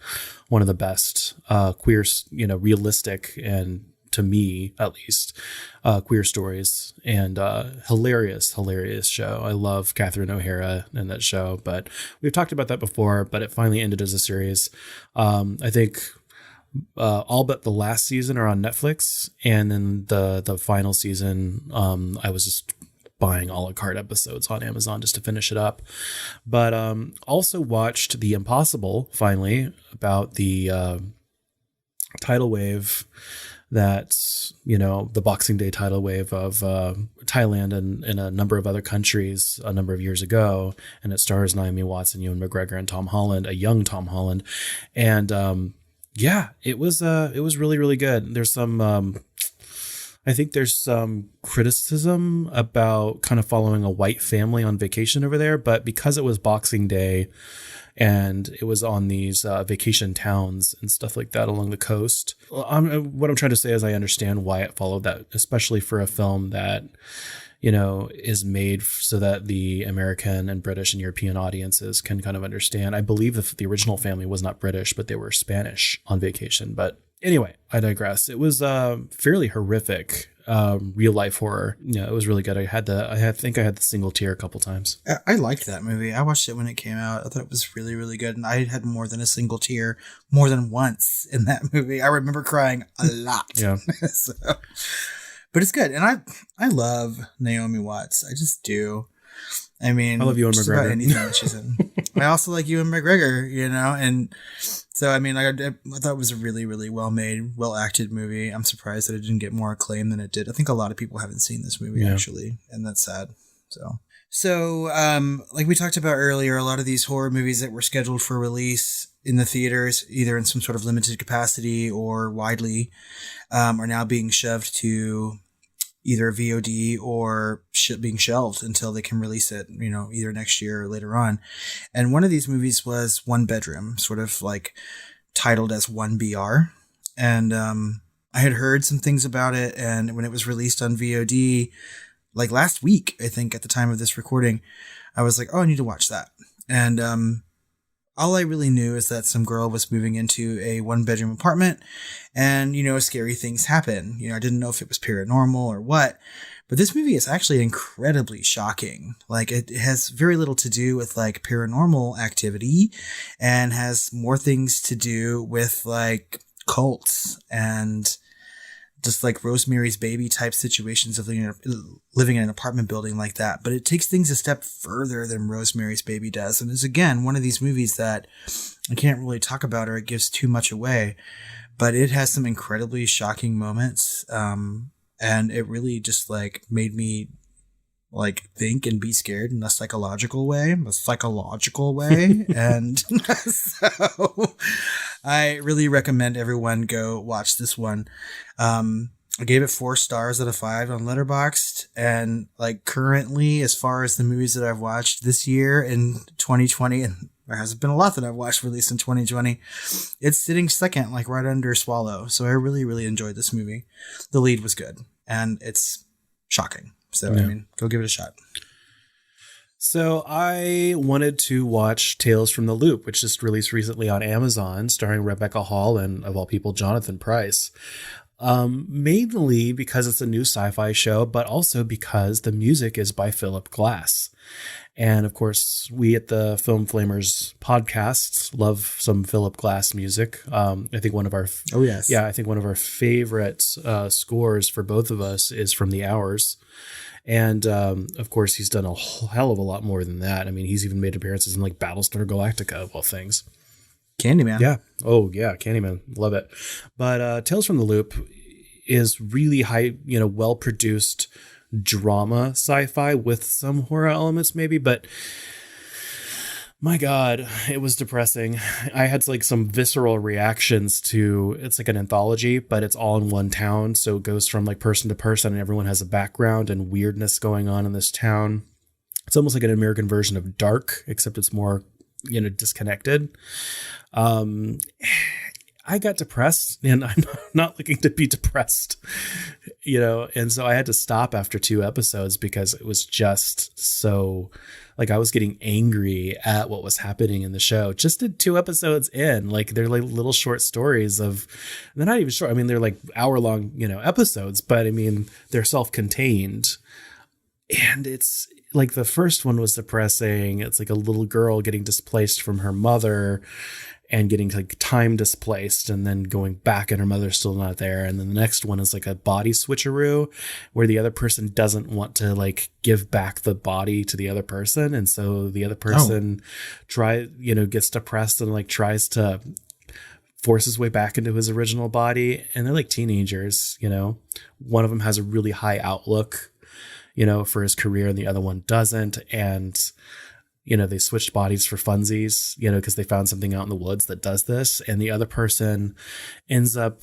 One of the best queer, realistic and to me at least, queer stories, and hilarious show. I love Catherine O'Hara in that show, but we've talked about that before, but it finally ended as a series. I think all but the last season are on Netflix, and then the final season, I was just buying a la carte episodes on Amazon just to finish it up. But also watched The Impossible finally, about the tidal wave that's, the Boxing Day tidal wave of Thailand and a number of other countries a number of years ago. And it stars Naomi Watts and Ewan McGregor and Tom Holland, a young Tom Holland. And it was really, really good. There's some I think there's some criticism about kind of following a white family on vacation over there, but because it was Boxing Day and it was on these vacation towns and stuff like that along the coast, what I'm trying to say is I understand why it followed that, especially for a film that, is made so that the American and British and European audiences can kind of understand. I believe the original family was not British, but they were Spanish on vacation. But anyway, I digress. It was fairly horrific real life horror. Yeah, it was really good. I think I had the single tear a couple times. I liked that movie. I watched it when it came out. I thought it was really, really good. And I had more than a single tear more than once in that movie. I remember crying a lot. Yeah. But it's good. And I love Naomi Watts. I just do. I mean, I love Ewan just about McGregor. anything that she's in. I also like Ewan McGregor, and so, I mean, I thought it was a really, really well made, well acted movie. I'm surprised that it didn't get more acclaim than it did. I think a lot of people haven't seen this movie actually, and that's sad. So, like we talked about earlier, a lot of these horror movies that were scheduled for release in the theaters, either in some sort of limited capacity or widely, are now being shoved to either VOD or being shelved until they can release it, either next year or later on. And one of these movies was One Bedroom, sort of like titled as 1BR. And I had heard some things about it, and when it was released on VOD, like last week, I think at the time of this recording, I was like, oh, I need to watch that. And all I really knew is that some girl was moving into a 1-bedroom apartment, and, scary things happen. I didn't know if it was paranormal or what, but this movie is actually incredibly shocking. Like, it has very little to do with like paranormal activity, and has more things to do with like cults and just like Rosemary's Baby type situations of living in an apartment building like that. But it takes things a step further than Rosemary's Baby does. And it's, again, one of these movies that I can't really talk about or it gives too much away, but it has some incredibly shocking moments. And it really just like made me like think and be scared in a psychological way. And so I really recommend everyone go watch this one. I gave it 4 stars out of 5 on Letterboxd, and like currently, as far as the movies that I've watched this year in 2020, and there hasn't been a lot that I've watched released in 2020, it's sitting second, like right under Swallow. So I really, really enjoyed this movie. The lead was good, and it's shocking. So, yeah. I mean, go give it a shot. So I wanted to watch Tales from the Loop, which just released recently on Amazon, starring Rebecca Hall and, of all people, Jonathan Pryce. Mainly because it's a new sci-fi show, but also because the music is by Philip Glass. And of course, we at the Film Flamers podcast love some Philip Glass music. I think one of our I think one of our favorite scores for both of us is from The Hours. And of course, he's done a hell of a lot more than that. I mean, he's even made appearances in like Battlestar Galactica, of all things. Candyman. Yeah. Oh, yeah. Candyman. Love it. But Tales from the Loop is really high, well-produced drama sci-fi with some horror elements maybe, but my God, it was depressing. I had like some visceral reactions to, it's like an anthology, but it's all in one town. So it goes from like person to person and everyone has a background and weirdness going on in this town. It's almost like an American version of Dark, except it's more, disconnected. I got depressed, and I'm not looking to be depressed, and so I had to stop after 2 episodes because it was just so, like, I was getting angry at what was happening in the show. Just at 2 episodes in, like, they're like little short stories they're not even short. I mean, they're like hour-long, episodes, but I mean, they're self-contained. And it's like the first one was depressing. It's like a little girl getting displaced from her mother and getting like time displaced and then going back and her mother's still not there. And then the next one is like a body switcheroo where the other person doesn't want to like give back the body to the other person. And so the other person gets depressed and like tries to force his way back into his original body. And they're like teenagers, one of them has a really high outlook, for his career, and the other one doesn't. And they switched bodies for funsies, because they found something out in the woods that does this. And the other person ends up,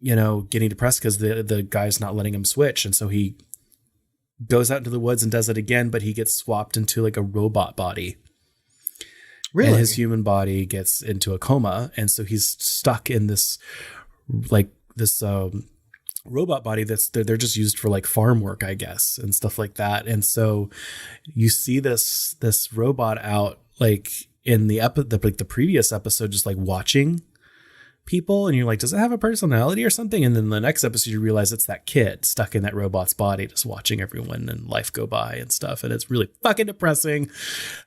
getting depressed because the guy's not letting him switch. And so he goes out into the woods and does it again, but he gets swapped into like a robot body. Really? And his human body gets into a coma. And so he's stuck in this, robot body they're just used for like farm work, I guess, and stuff like that. And so you see this robot out like in the previous episode, just like watching people, and you're like, does it have a personality or something? And then the next episode you realize it's that kid stuck in that robot's body just watching everyone and life go by and stuff, and it's really fucking depressing.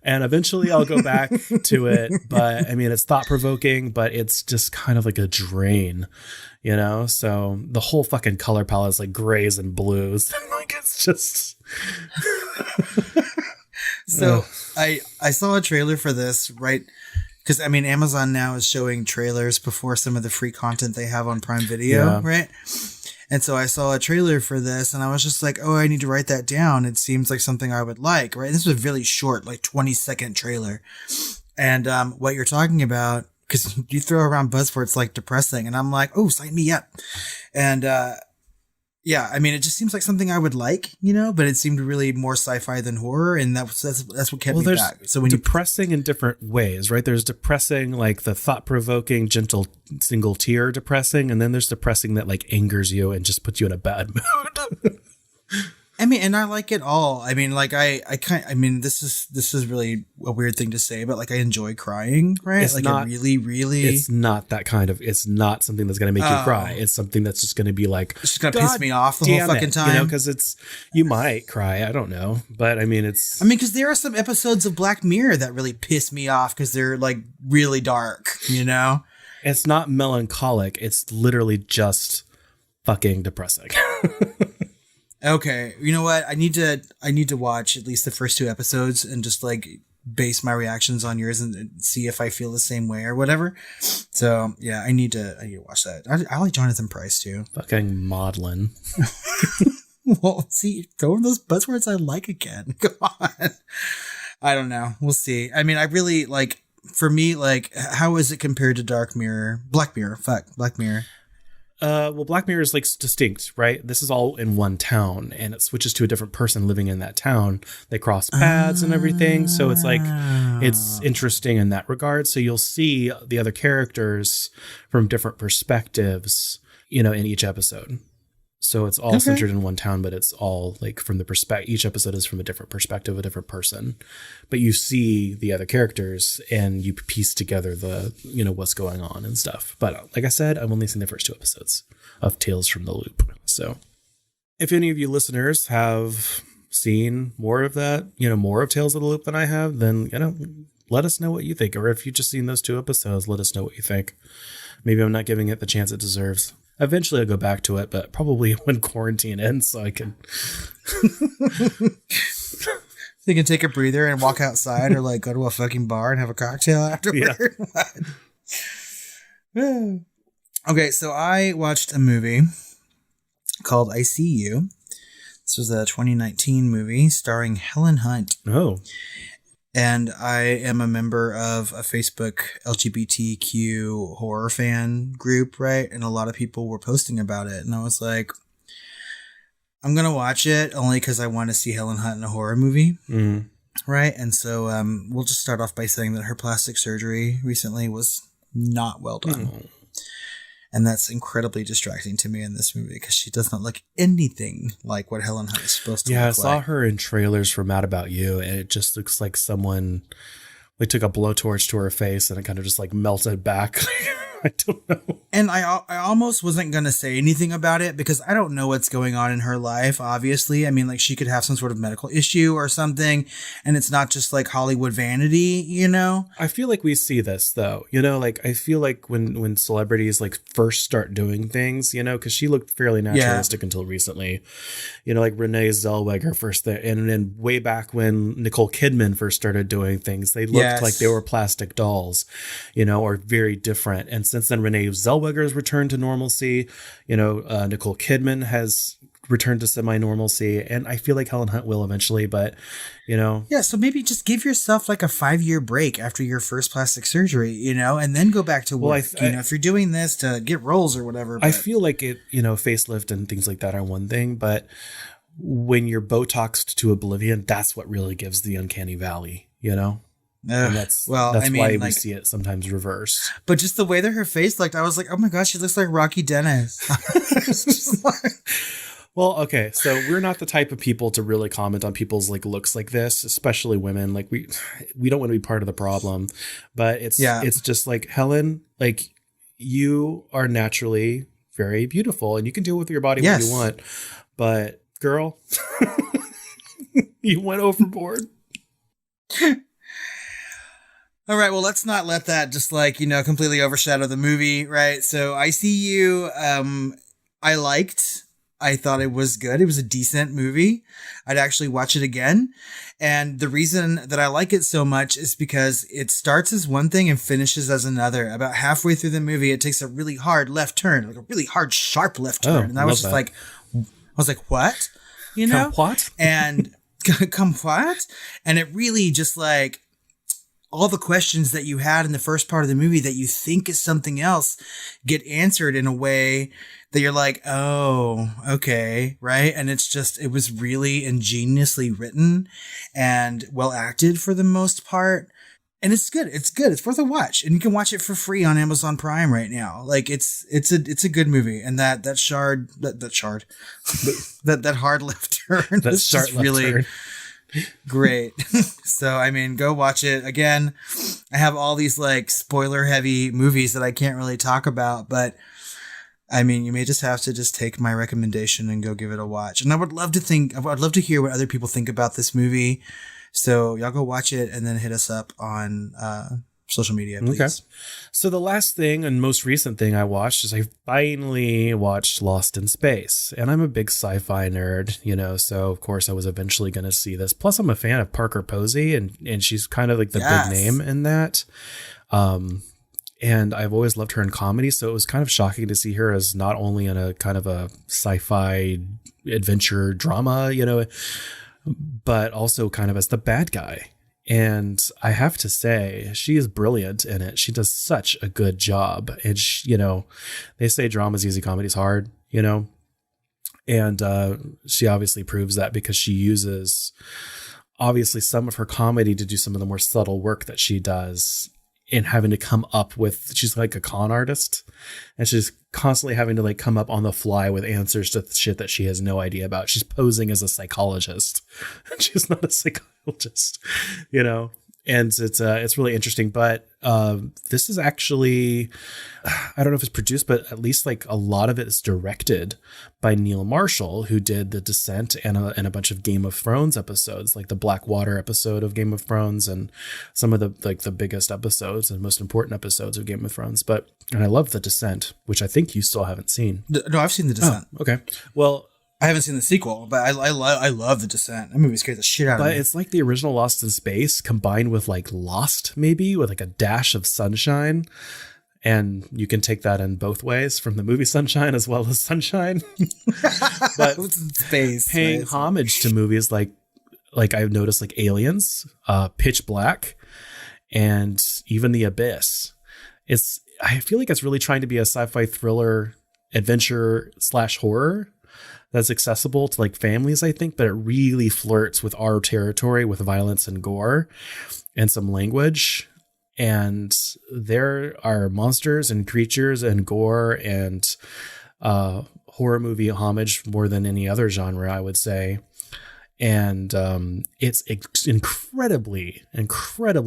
And eventually I'll go back to it, but I mean, it's thought-provoking, but it's just kind of like a drain, so the whole fucking color palette is like grays and blues. Like, it's just so I saw a trailer for this, right? Because, I mean, Amazon now is showing trailers before some of the free content they have on Prime Video, right? And so I saw a trailer for this, and I was just like, oh, I need to write that down. It seems like something I would like, right? This was a really short, like 20-second trailer. And what you're talking about, because you throw around buzzwords like depressing, and I'm like, oh, sign me up. And yeah, I mean, it just seems like something I would like, but it seemed really more sci-fi than horror, and that's what kept me back. So when depressing in different ways, right? There's depressing, like the thought-provoking, gentle, single tear depressing, and then there's depressing that like angers you and just puts you in a bad mood. I mean, and I like it all. I mean, like this is really a weird thing to say, but like I enjoy crying, right? It's like not, it really. It's not that kind of. It's not something that's going to make you cry. It's something that's just going to be like, it's just going to piss me off the whole fucking time. Because you might cry. I don't know, but I mean, because there are some episodes of Black Mirror that really piss me off because they're like really dark. It's not melancholic. It's literally just fucking depressing. Okay, you know what? I need to watch at least the first 2 episodes and just like base my reactions on yours and see if I feel the same way or whatever. So yeah, I need to watch that. I like Jonathan Pryce too. Fucking maudlin. Well, see, throwing those buzzwords I like again. Come on. I don't know. We'll see. I mean, I really like. For me, like, how is it compared to Black Mirror? Black Mirror. Well, Black Mirror is like distinct, right? This is all in one town, and it switches to a different person living in that town. They cross paths and everything. So it's like, it's interesting in that regard. So you'll see the other characters from different perspectives, in each episode. So it's all centered in one town, but it's all like from the perspective. Each episode is from a different perspective, a different person. But you see the other characters and you piece together the, what's going on and stuff. But like I said, I've only seen the first 2 episodes of Tales from the Loop. So if any of you listeners have seen more of that, more of Tales of the Loop than I have, then, let us know what you think. Or if you've just seen those 2 episodes, let us know what you think. Maybe I'm not giving it the chance it deserves. Eventually I'll go back to it, but probably when quarantine ends so I can... You can take a breather and walk outside or like go to a fucking bar and have a cocktail afterward. Yeah. Okay, so I watched a movie called I See You. This was a 2019 movie starring Helen Hunt. Oh. And I am a member of a Facebook LGBTQ horror fan group, right? And a lot of people were posting about it. And I was like, I'm going to watch it only because I want to see Helen Hunt in a horror movie. Mm. Right? And so we'll just start off by saying that her plastic surgery recently was not well done. And that's incredibly distracting to me in this movie because she does not look anything like what Helen Hunt is supposed to look like. Yeah, I saw her in trailers for Mad About You, and it just looks like someone, they took a blowtorch to her face and it kind of just like melted back. I don't know. And I almost wasn't going to say anything about it because I don't know what's going on in her life, obviously. I mean, like she could have some sort of medical issue or something, and it's not just like Hollywood vanity, you know? I feel like we see this though, you know, like I feel like when celebrities like first start doing things, you know, because she looked fairly naturalistic until recently, you know, like Renee Zellweger first there, and then way back when Nicole Kidman first started doing things, they looked like they were plastic dolls, you know, or very different. And since then, Renee Zellweger's returned to normalcy. You know, Nicole Kidman has returned to semi-normalcy, and I feel like Helen Hunt will eventually. But you know, yeah. So maybe just give yourself like a 5-year break after your first plastic surgery, you know, and then go back to work. You know, if you're doing this to get roles or whatever. But I feel like it, you know, facelift and things like that are one thing, but when you're Botoxed to oblivion, that's what really gives the uncanny valley. You know. And that's why we see it sometimes reversed. But just the way that her face looked, I was like, oh my gosh, she looks like Rocky Dennis. Well, okay, so we're not the type of people to really comment on people's like looks like this, especially women. Like we don't want to be part of the problem. But it's just like, Helen, like you are naturally very beautiful and you can do with your body what you want. But girl, you went overboard. All right, well, let's not let that just like, you know, completely overshadow the movie, right? So I See You, I thought it was good. It was a decent movie. I'd actually watch it again. And the reason that I like it so much is because it starts as one thing and finishes as another. About halfway through the movie, it takes a really hard left turn, like a really hard, sharp left turn. And I was just like, what? You know? Come what? And come what? And it really just like, all the questions that you had in the first part of the movie that you think is something else get answered in a way that you're like, oh, okay, right? And it was really ingeniously written and well acted for the most part. And it's good. It's good. It's worth a watch. And you can watch it for free on Amazon Prime right now. Like it's a good movie. And that hard left turn. That sharp left turn. Great. So, I mean, go watch it. Again, I have all these like spoiler heavy movies that I can't really talk about, but I mean, you may just have to just take my recommendation and go give it a watch. And I would love to hear what other people think about this movie. So y'all go watch it and then hit us up on, social media, please. Okay. So the last thing and most recent thing I watched is I finally watched Lost in Space, and I'm a big sci-fi nerd, you know, so of course I was eventually going to see this. Plus I'm a fan of Parker Posey, and she's kind of like the big name in that. And I've always loved her in comedy, so it was kind of shocking to see her as not only in a kind of a sci-fi adventure drama, you know, but also kind of as the bad guy. And I have to say, she is brilliant in it. She does such a good job. And, you know, they say drama's easy, comedy's hard, you know. And she obviously proves that because she uses, obviously, some of her comedy to do some of the more subtle work that she does in having to come up with, she's like a con artist. And she's constantly having to like come up on the fly with answers to shit that she has no idea about. She's posing as a psychologist. She's not a psychologist, you know, and it's really interesting. But this is actually, I don't know if it's produced, but at least like a lot of it is directed by Neil Marshall, who did The Descent and a bunch of Game of Thrones episodes, like the Blackwater episode of Game of Thrones and some of the biggest episodes and most important episodes of Game of Thrones. And I love The Descent, which I think you still haven't seen. No, I've seen The Descent. Oh, okay. Well, I haven't seen the sequel, but I love The Descent. That movie scared the shit out of me. But it's like the original Lost in Space combined with like Lost, maybe with like a dash of sunshine. And you can take that in both ways, from the movie Sunshine as well as Sunshine. But space, paying homage to movies like I've noticed, like Aliens, Pitch Black, and even The Abyss. I feel like it's really trying to be a sci-fi thriller, adventure / horror that's accessible to like families, I think, but it really flirts with our territory with violence and gore and some language. and there are monsters and creatures and gore and horror movie homage more than any other genre, I would say. And it's incredibly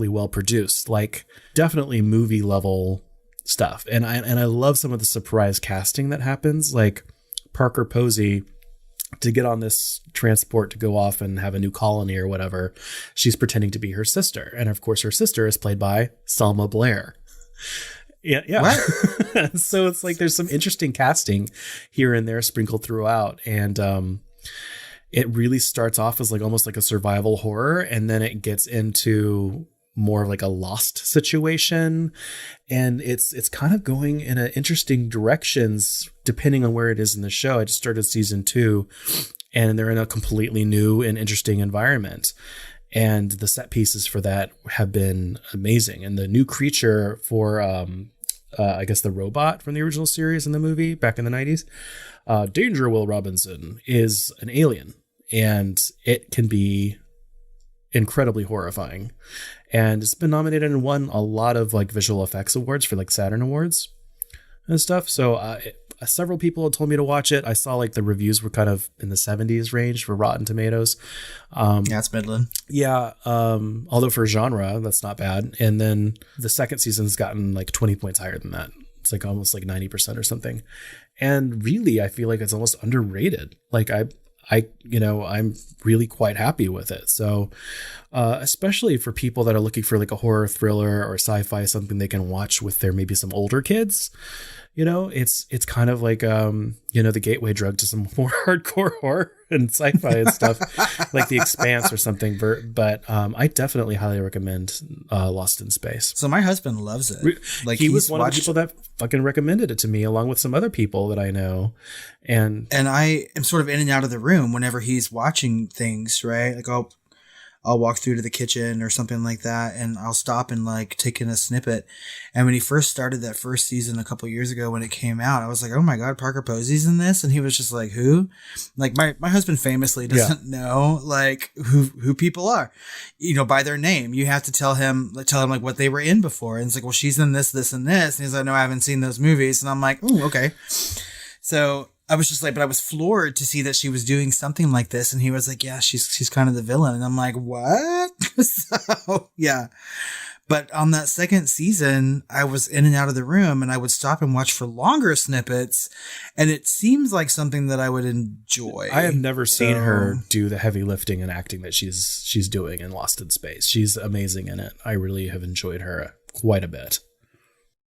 well produced, like definitely movie level stuff. And I love some of the surprise casting that happens, like Parker Posey, to get on this transport to go off and have a new colony or whatever. She's pretending to be her sister. And of course, her sister is played by Selma Blair. Yeah. What? So it's like there's some interesting casting here and there sprinkled throughout. And it really starts off as like almost like a survival horror. And then it gets into more of like a Lost situation. And it's kind of going in interesting directions depending on where it is in the show. I just started season 2 and they're in a completely new and interesting environment. And the set pieces for that have been amazing. And the new creature for, I guess the robot from the original series in the movie back in the 90s, Danger Will Robinson, is an alien, and it can be incredibly horrifying. And it's been nominated and won a lot of like visual effects awards for like Saturn Awards and stuff. So several people had told me to watch it. I saw like the reviews were kind of in the 70s range for Rotten Tomatoes. Yeah, it's Midland. Yeah. Although for genre, that's not bad. And then the second season's gotten like 20 points higher than that. It's like almost like 90% or something. And really, I feel like it's almost underrated. Like I'm really quite happy with it. So, especially for people that are looking for like a horror thriller or sci-fi, something they can watch with their maybe some older kids, it's kind of like, the gateway drug to some more hardcore horror and sci-fi and stuff like The Expanse or something. But I definitely highly recommend Lost in Space. So my husband loves it. Like he was one of the people that fucking recommended it to me, along with some other people that I know. And I am sort of in and out of the room whenever he's watching things, right? Like I'll walk through to the kitchen or something like that, and I'll stop and like take in a snippet. And when he first started that first season a couple years ago when it came out, I was like, oh my God, Parker Posey's in this? And he was just like, who? Like my husband famously doesn't know like who people are, by their name. You have to tell him like what they were in before. And it's like, well, she's in this, this, and this. And he's like, no, I haven't seen those movies. And I'm like, oh, okay. So I was just like, but I was floored to see that she was doing something like this. And he was like, yeah, she's kind of the villain. And I'm like, what? So, yeah. But on that second season, I was in and out of the room and I would stop and watch for longer snippets. And it seems like something that I would enjoy. I have never seen her do the heavy lifting and acting that she's doing in Lost in Space. She's amazing in it. I really have enjoyed her quite a bit.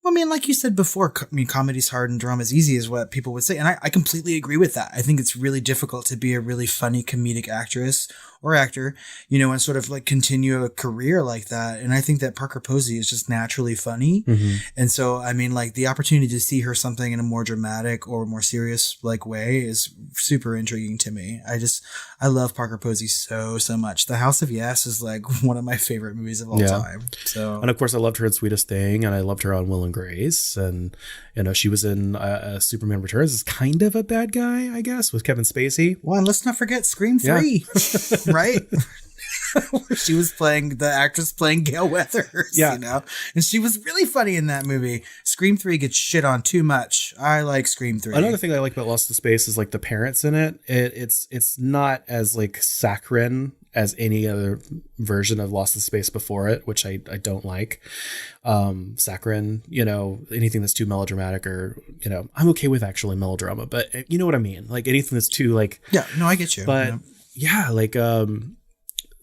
I mean, like you said before, comedy's hard and drama's easy is what people would say. And I completely agree with that. I think it's really difficult to be a really funny comedic actress or actor, and sort of like continue a career like that. And I think that Parker Posey is just naturally funny. Mm-hmm. And so, I mean, like the opportunity to see her something in a more dramatic or more serious like way is super intriguing to me. I love Parker Posey so much. The House of Yes is like one of my favorite movies of all time. So, and of course I loved her in Sweetest Thing, and I loved her on Will and Grace. And, she was in Superman Returns as kind of a bad guy, I guess, with Kevin Spacey. Well, and let's not forget Scream 3. Yeah. Right? She was the actress playing Gail Weathers, and she was really funny in that movie. Scream 3 gets shit on too much. I like Scream 3. Another thing I like about Lost in Space is like the parents in it. It's not as like saccharine as any other version of Lost in Space before it, which I don't like. Saccharine, anything that's too melodramatic or, I'm okay with actually melodrama, but you know what I mean? Like anything that's too like... Yeah, no, I get you. But like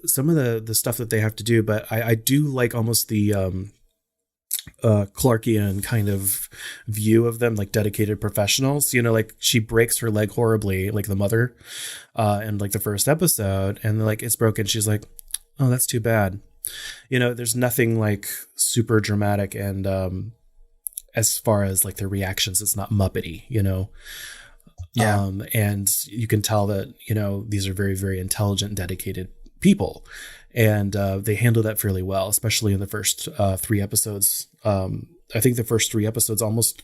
some of the stuff that they have to do, but I do like almost the Clarkian kind of view of them, like dedicated professionals. Like she breaks her leg horribly, like the mother in like the first episode, and like it's broken. She's like, oh, that's too bad. There's nothing like super dramatic, and as far as like their reactions, it's not Muppety, Yeah. And you can tell that, these are very, very intelligent, dedicated people. And they handle that fairly well, especially in the first 3 episodes. I think the first 3 episodes almost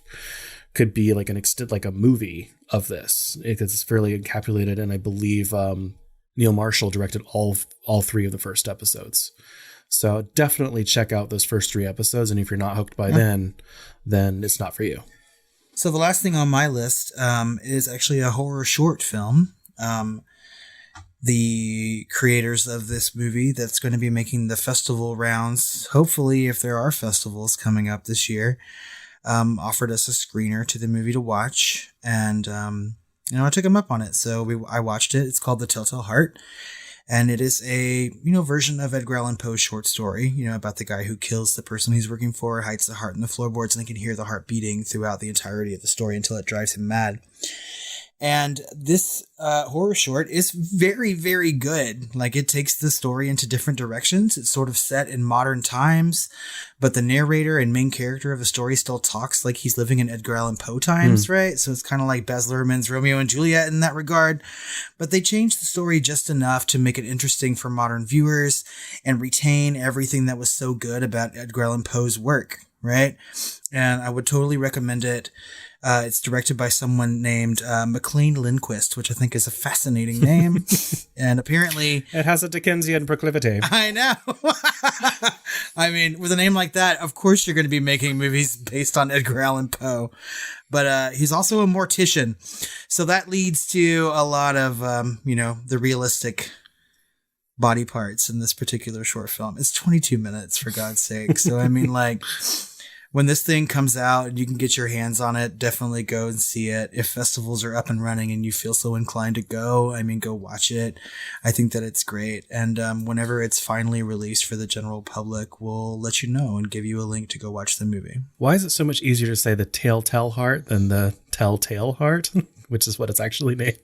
could be like like a movie of this, because it's fairly encapsulated. And I believe Neil Marshall directed all 3 of the first episodes. So definitely check out those first 3 episodes. And if you're not hooked by then it's not for you. So the last thing on my list is actually a horror short film. The creators of this movie that's going to be making the festival rounds, hopefully if there are festivals coming up this year, offered us a screener to the movie to watch. And, I took them up on it. So I watched it. It's called The Telltale Heart. And it is a, version of Edgar Allan Poe's short story, about the guy who kills the person he's working for, hides the heart in the floorboards, and they can hear the heart beating throughout the entirety of the story until it drives him mad. And this horror short is very, very good. Like, it takes the story into different directions. It's sort of set in modern times, but the narrator and main character of the story still talks like he's living in Edgar Allan Poe times, right? So it's kind of like Baz Luhrmann's Romeo and Juliet in that regard. But they changed the story just enough to make it interesting for modern viewers and retain everything that was so good about Edgar Allan Poe's work, right? And I would totally recommend it. It's directed by someone named McLean Lindquist, which I think is a fascinating name. And apparently... It has a Dickensian proclivity. I know. I mean, with a name like that, of course you're going to be making movies based on Edgar Allan Poe. But he's also a mortician. So that leads to a lot of, the realistic body parts in this particular short film. It's 22 minutes, for God's sake. So, I mean, like... When this thing comes out and you can get your hands on it, definitely go and see it. If festivals are up and running and you feel so inclined to go, go watch it. I think that it's great. And whenever it's finally released for the general public, we'll let you know and give you a link to go watch the movie. Why is it so much easier to say the Telltale Heart than the Telltale Heart, which is what it's actually named?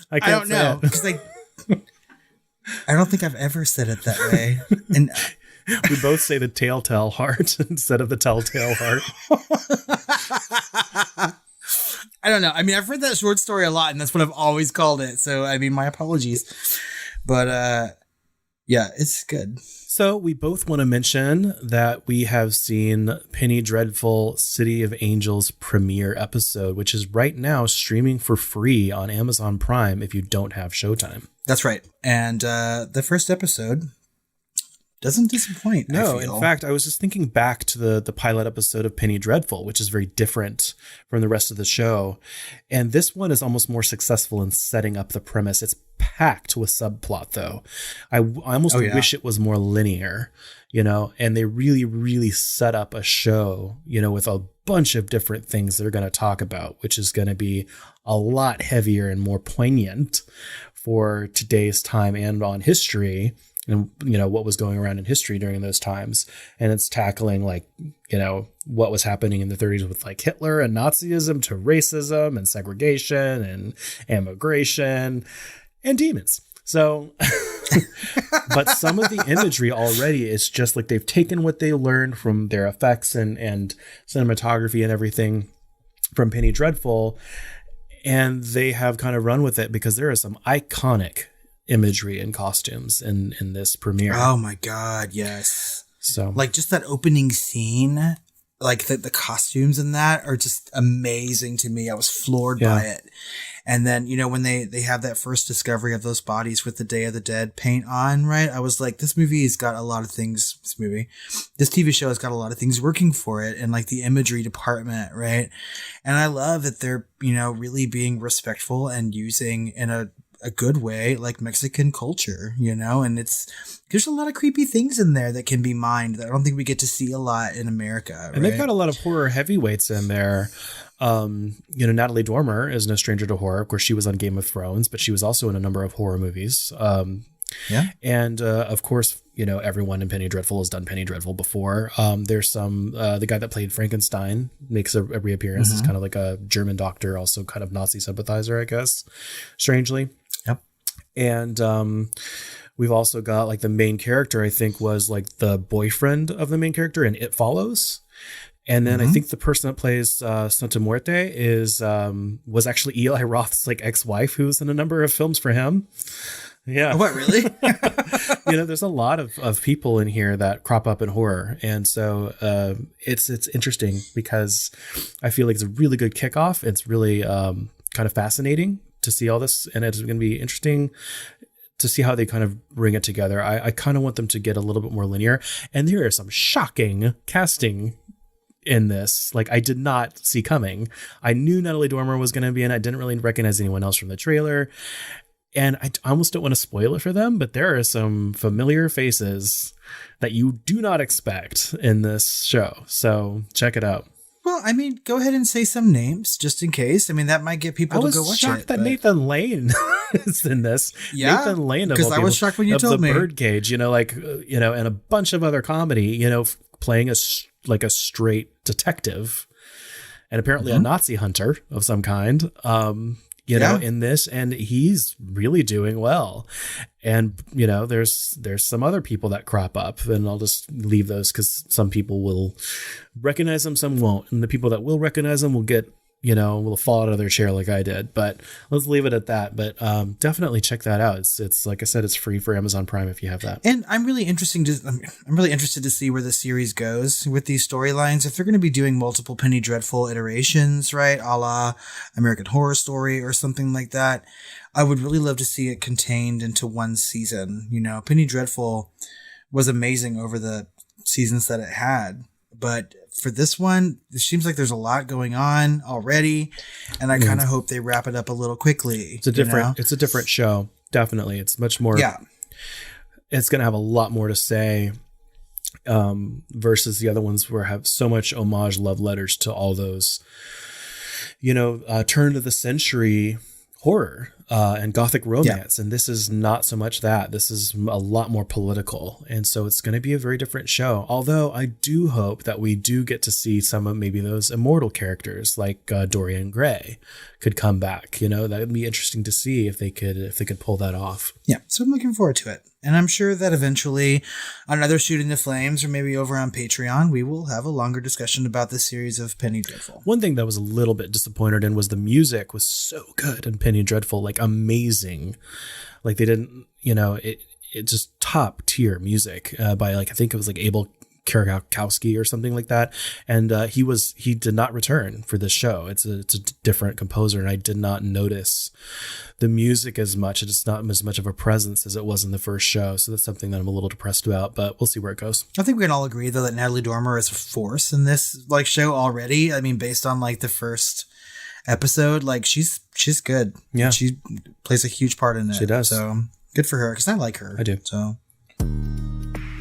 I don't know. Because I don't think I've ever said it that way. And we both say the Telltale Heart instead of the Telltale Heart. I don't know. I've read that short story a lot, and that's what I've always called it. So, my apologies. But, yeah, it's good. So we both want to mention that we have seen Penny Dreadful City of Angels premiere episode, which is right now streaming for free on Amazon Prime if you don't have Showtime. That's right. And the first episode doesn't disappoint. No, in fact, I was just thinking back to the pilot episode of Penny Dreadful, which is very different from the rest of the show. And this one is almost more successful in setting up the premise. It's packed with subplot, though. I almost wish it was more linear, and they really, really set up a show, with a bunch of different things they're going to talk about, which is going to be a lot heavier and more poignant for today's time and on history. And, what was going around in history during those times. And it's tackling what was happening in the 30s with Hitler and Nazism to racism and segregation and immigration and demons. So, but some of the imagery already is just they've taken what they learned from their effects and cinematography and everything from Penny Dreadful. And they have kind of run with it because there are some iconic imagery and costumes in this premiere. Oh my God, yes. So just that opening scene, the costumes in that are just amazing to me. I was floored by it. And then, when they have that first discovery of those bodies with the Day of the Dead paint on, right? I was like, this movie has got a lot of things, this TV show has got a lot of things working for it. And the imagery department, right? And I love that they're, really being respectful and using in a good way, Mexican culture, and there's a lot of creepy things in there that can be mined that I don't think we get to see a lot in America. Right? And they've got a lot of horror heavyweights in there. Natalie Dormer is no stranger to horror. Of course, she was on Game of Thrones, but she was also in a number of horror movies. And of course, everyone in Penny Dreadful has done Penny Dreadful before. There's the guy that played Frankenstein makes a reappearance. It's kind of like a German doctor, also kind of Nazi sympathizer, I guess, strangely. Yep. And we've also got the main character, I think, was the boyfriend of the main character in It Follows. And then I think the person that plays Santa Muerte was actually Eli Roth's ex-wife, who's in a number of films for him. Yeah. What, really? There's a lot of people in here that crop up in horror. And so it's interesting because I feel like it's a really good kickoff. It's really kind of fascinating to see all this. And it's going to be interesting to see how they kind of bring it together. I kind of want them to get a little bit more linear. And there is some shocking casting in this. Like, I did not see coming. I knew Natalie Dormer was going to be in it. I didn't really recognize anyone else from the trailer. And I almost don't want to spoil it for them, but there are some familiar faces that you do not expect in this show. So check it out. Well, I mean, go ahead and say some names just in case. I mean, that might get people to go watch it. I was shocked that Nathan Lane is in this. Yeah, Nathan Lane, because I was shocked when you told me. The Birdcage, and a bunch of other comedy, playing a straight detective, and apparently a Nazi hunter of some kind. In this, and he's really doing well. And, there's some other people that crop up, and I'll just leave those because some people will recognize them, some won't. And the people that will recognize them will get, will fall out of their chair like I did. But let's leave it at that. But definitely check that out. It's like I said, it's free for Amazon Prime if you have that. And I'm really interested to see where the series goes with these storylines. If they're going to be doing multiple Penny Dreadful iterations, right, a la American Horror Story or something like that, I would really love to see it contained into one season. Penny Dreadful was amazing over the seasons that it had, but for this one, it seems like there's a lot going on already, and I kind of hope they wrap it up a little quickly. It's a different show. Definitely. It's much more. Yeah. It's going to have a lot more to say versus the other ones where I have so much homage love letters to all those, turn of the century horror and gothic romance. And this is not so much that. This is a lot more political. And so it's going to be a very different show. Although I do hope that we do get to see some of maybe those immortal characters like Dorian Gray could come back. That would be interesting to see if they could pull that off. Yeah. So I'm looking forward to it. And I'm sure that eventually on another Shooting the Flames or maybe over on Patreon, we will have a longer discussion about the series of Penny Dreadful. One thing that was a little bit disappointed in was the music was so good in Penny Dreadful, like amazing. Like they didn't, it just top tier music by I think it was Abel Kierakowski or something like that. And he did not return for this show. It's a different composer, and I did not notice the music as much. It's not as much of a presence as it was in the first show. So that's something that I'm a little depressed about, but we'll see where it goes. I think we can all agree though that Natalie Dormer is a force in this show already. I mean, based on the first episode, she's good. Yeah. She plays a huge part in it. She does. So good for her, because I like her. I do. So.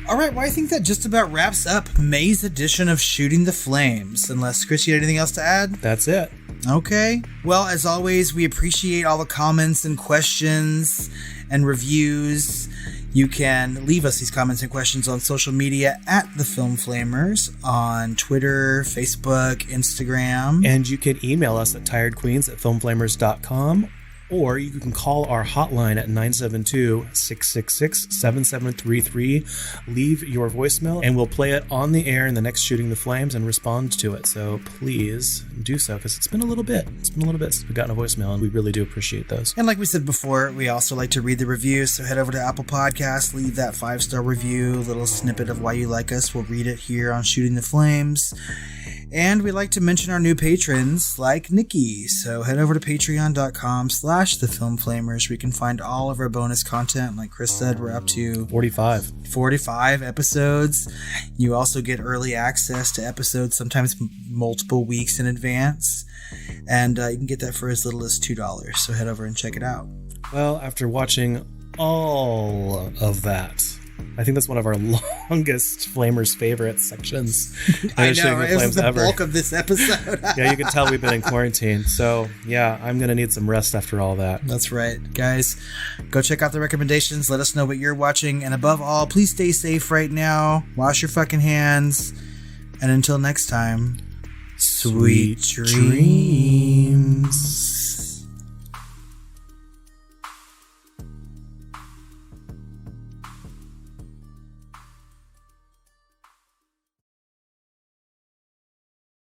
All right, well, I think that just about wraps up May's edition of Shooting the Flames. Unless, Chris, you had anything else to add? That's it. Okay. Well, as always, we appreciate all the comments and questions and reviews. You can leave us these comments and questions on social media at The Film Flamers on Twitter, Facebook, Instagram. And you can email us at tiredqueens@filmflamers.com. Or you can call our hotline at 972-666-7733. Leave your voicemail, and we'll play it on the air in the next Shooting the Flames and respond to it. So please do so, because it's been a little bit. It's been a little bit since we've gotten a voicemail, and we really do appreciate those. And like we said before, we also like to read the reviews. So head over to Apple Podcasts, leave that 5-star review, a little snippet of why you like us. We'll read it here on Shooting the Flames. And we like to mention our new patrons like Nikki. So head over to patreon.com/thefilmflamers. We can find all of our bonus content. Like Chris said, we're up to 45 episodes. You also get early access to episodes, sometimes multiple weeks in advance. And you can get that for as little as $2. So head over and check it out. Well, after watching all of that, I think that's one of our longest Flamers favorite sections. I know, it was the bulk of this episode. Yeah, you can tell we've been in quarantine. So, yeah, I'm going to need some rest after all that. That's right. Guys, go check out the recommendations. Let us know what you're watching. And above all, please stay safe right now. Wash your fucking hands. And until next time, sweet dreams.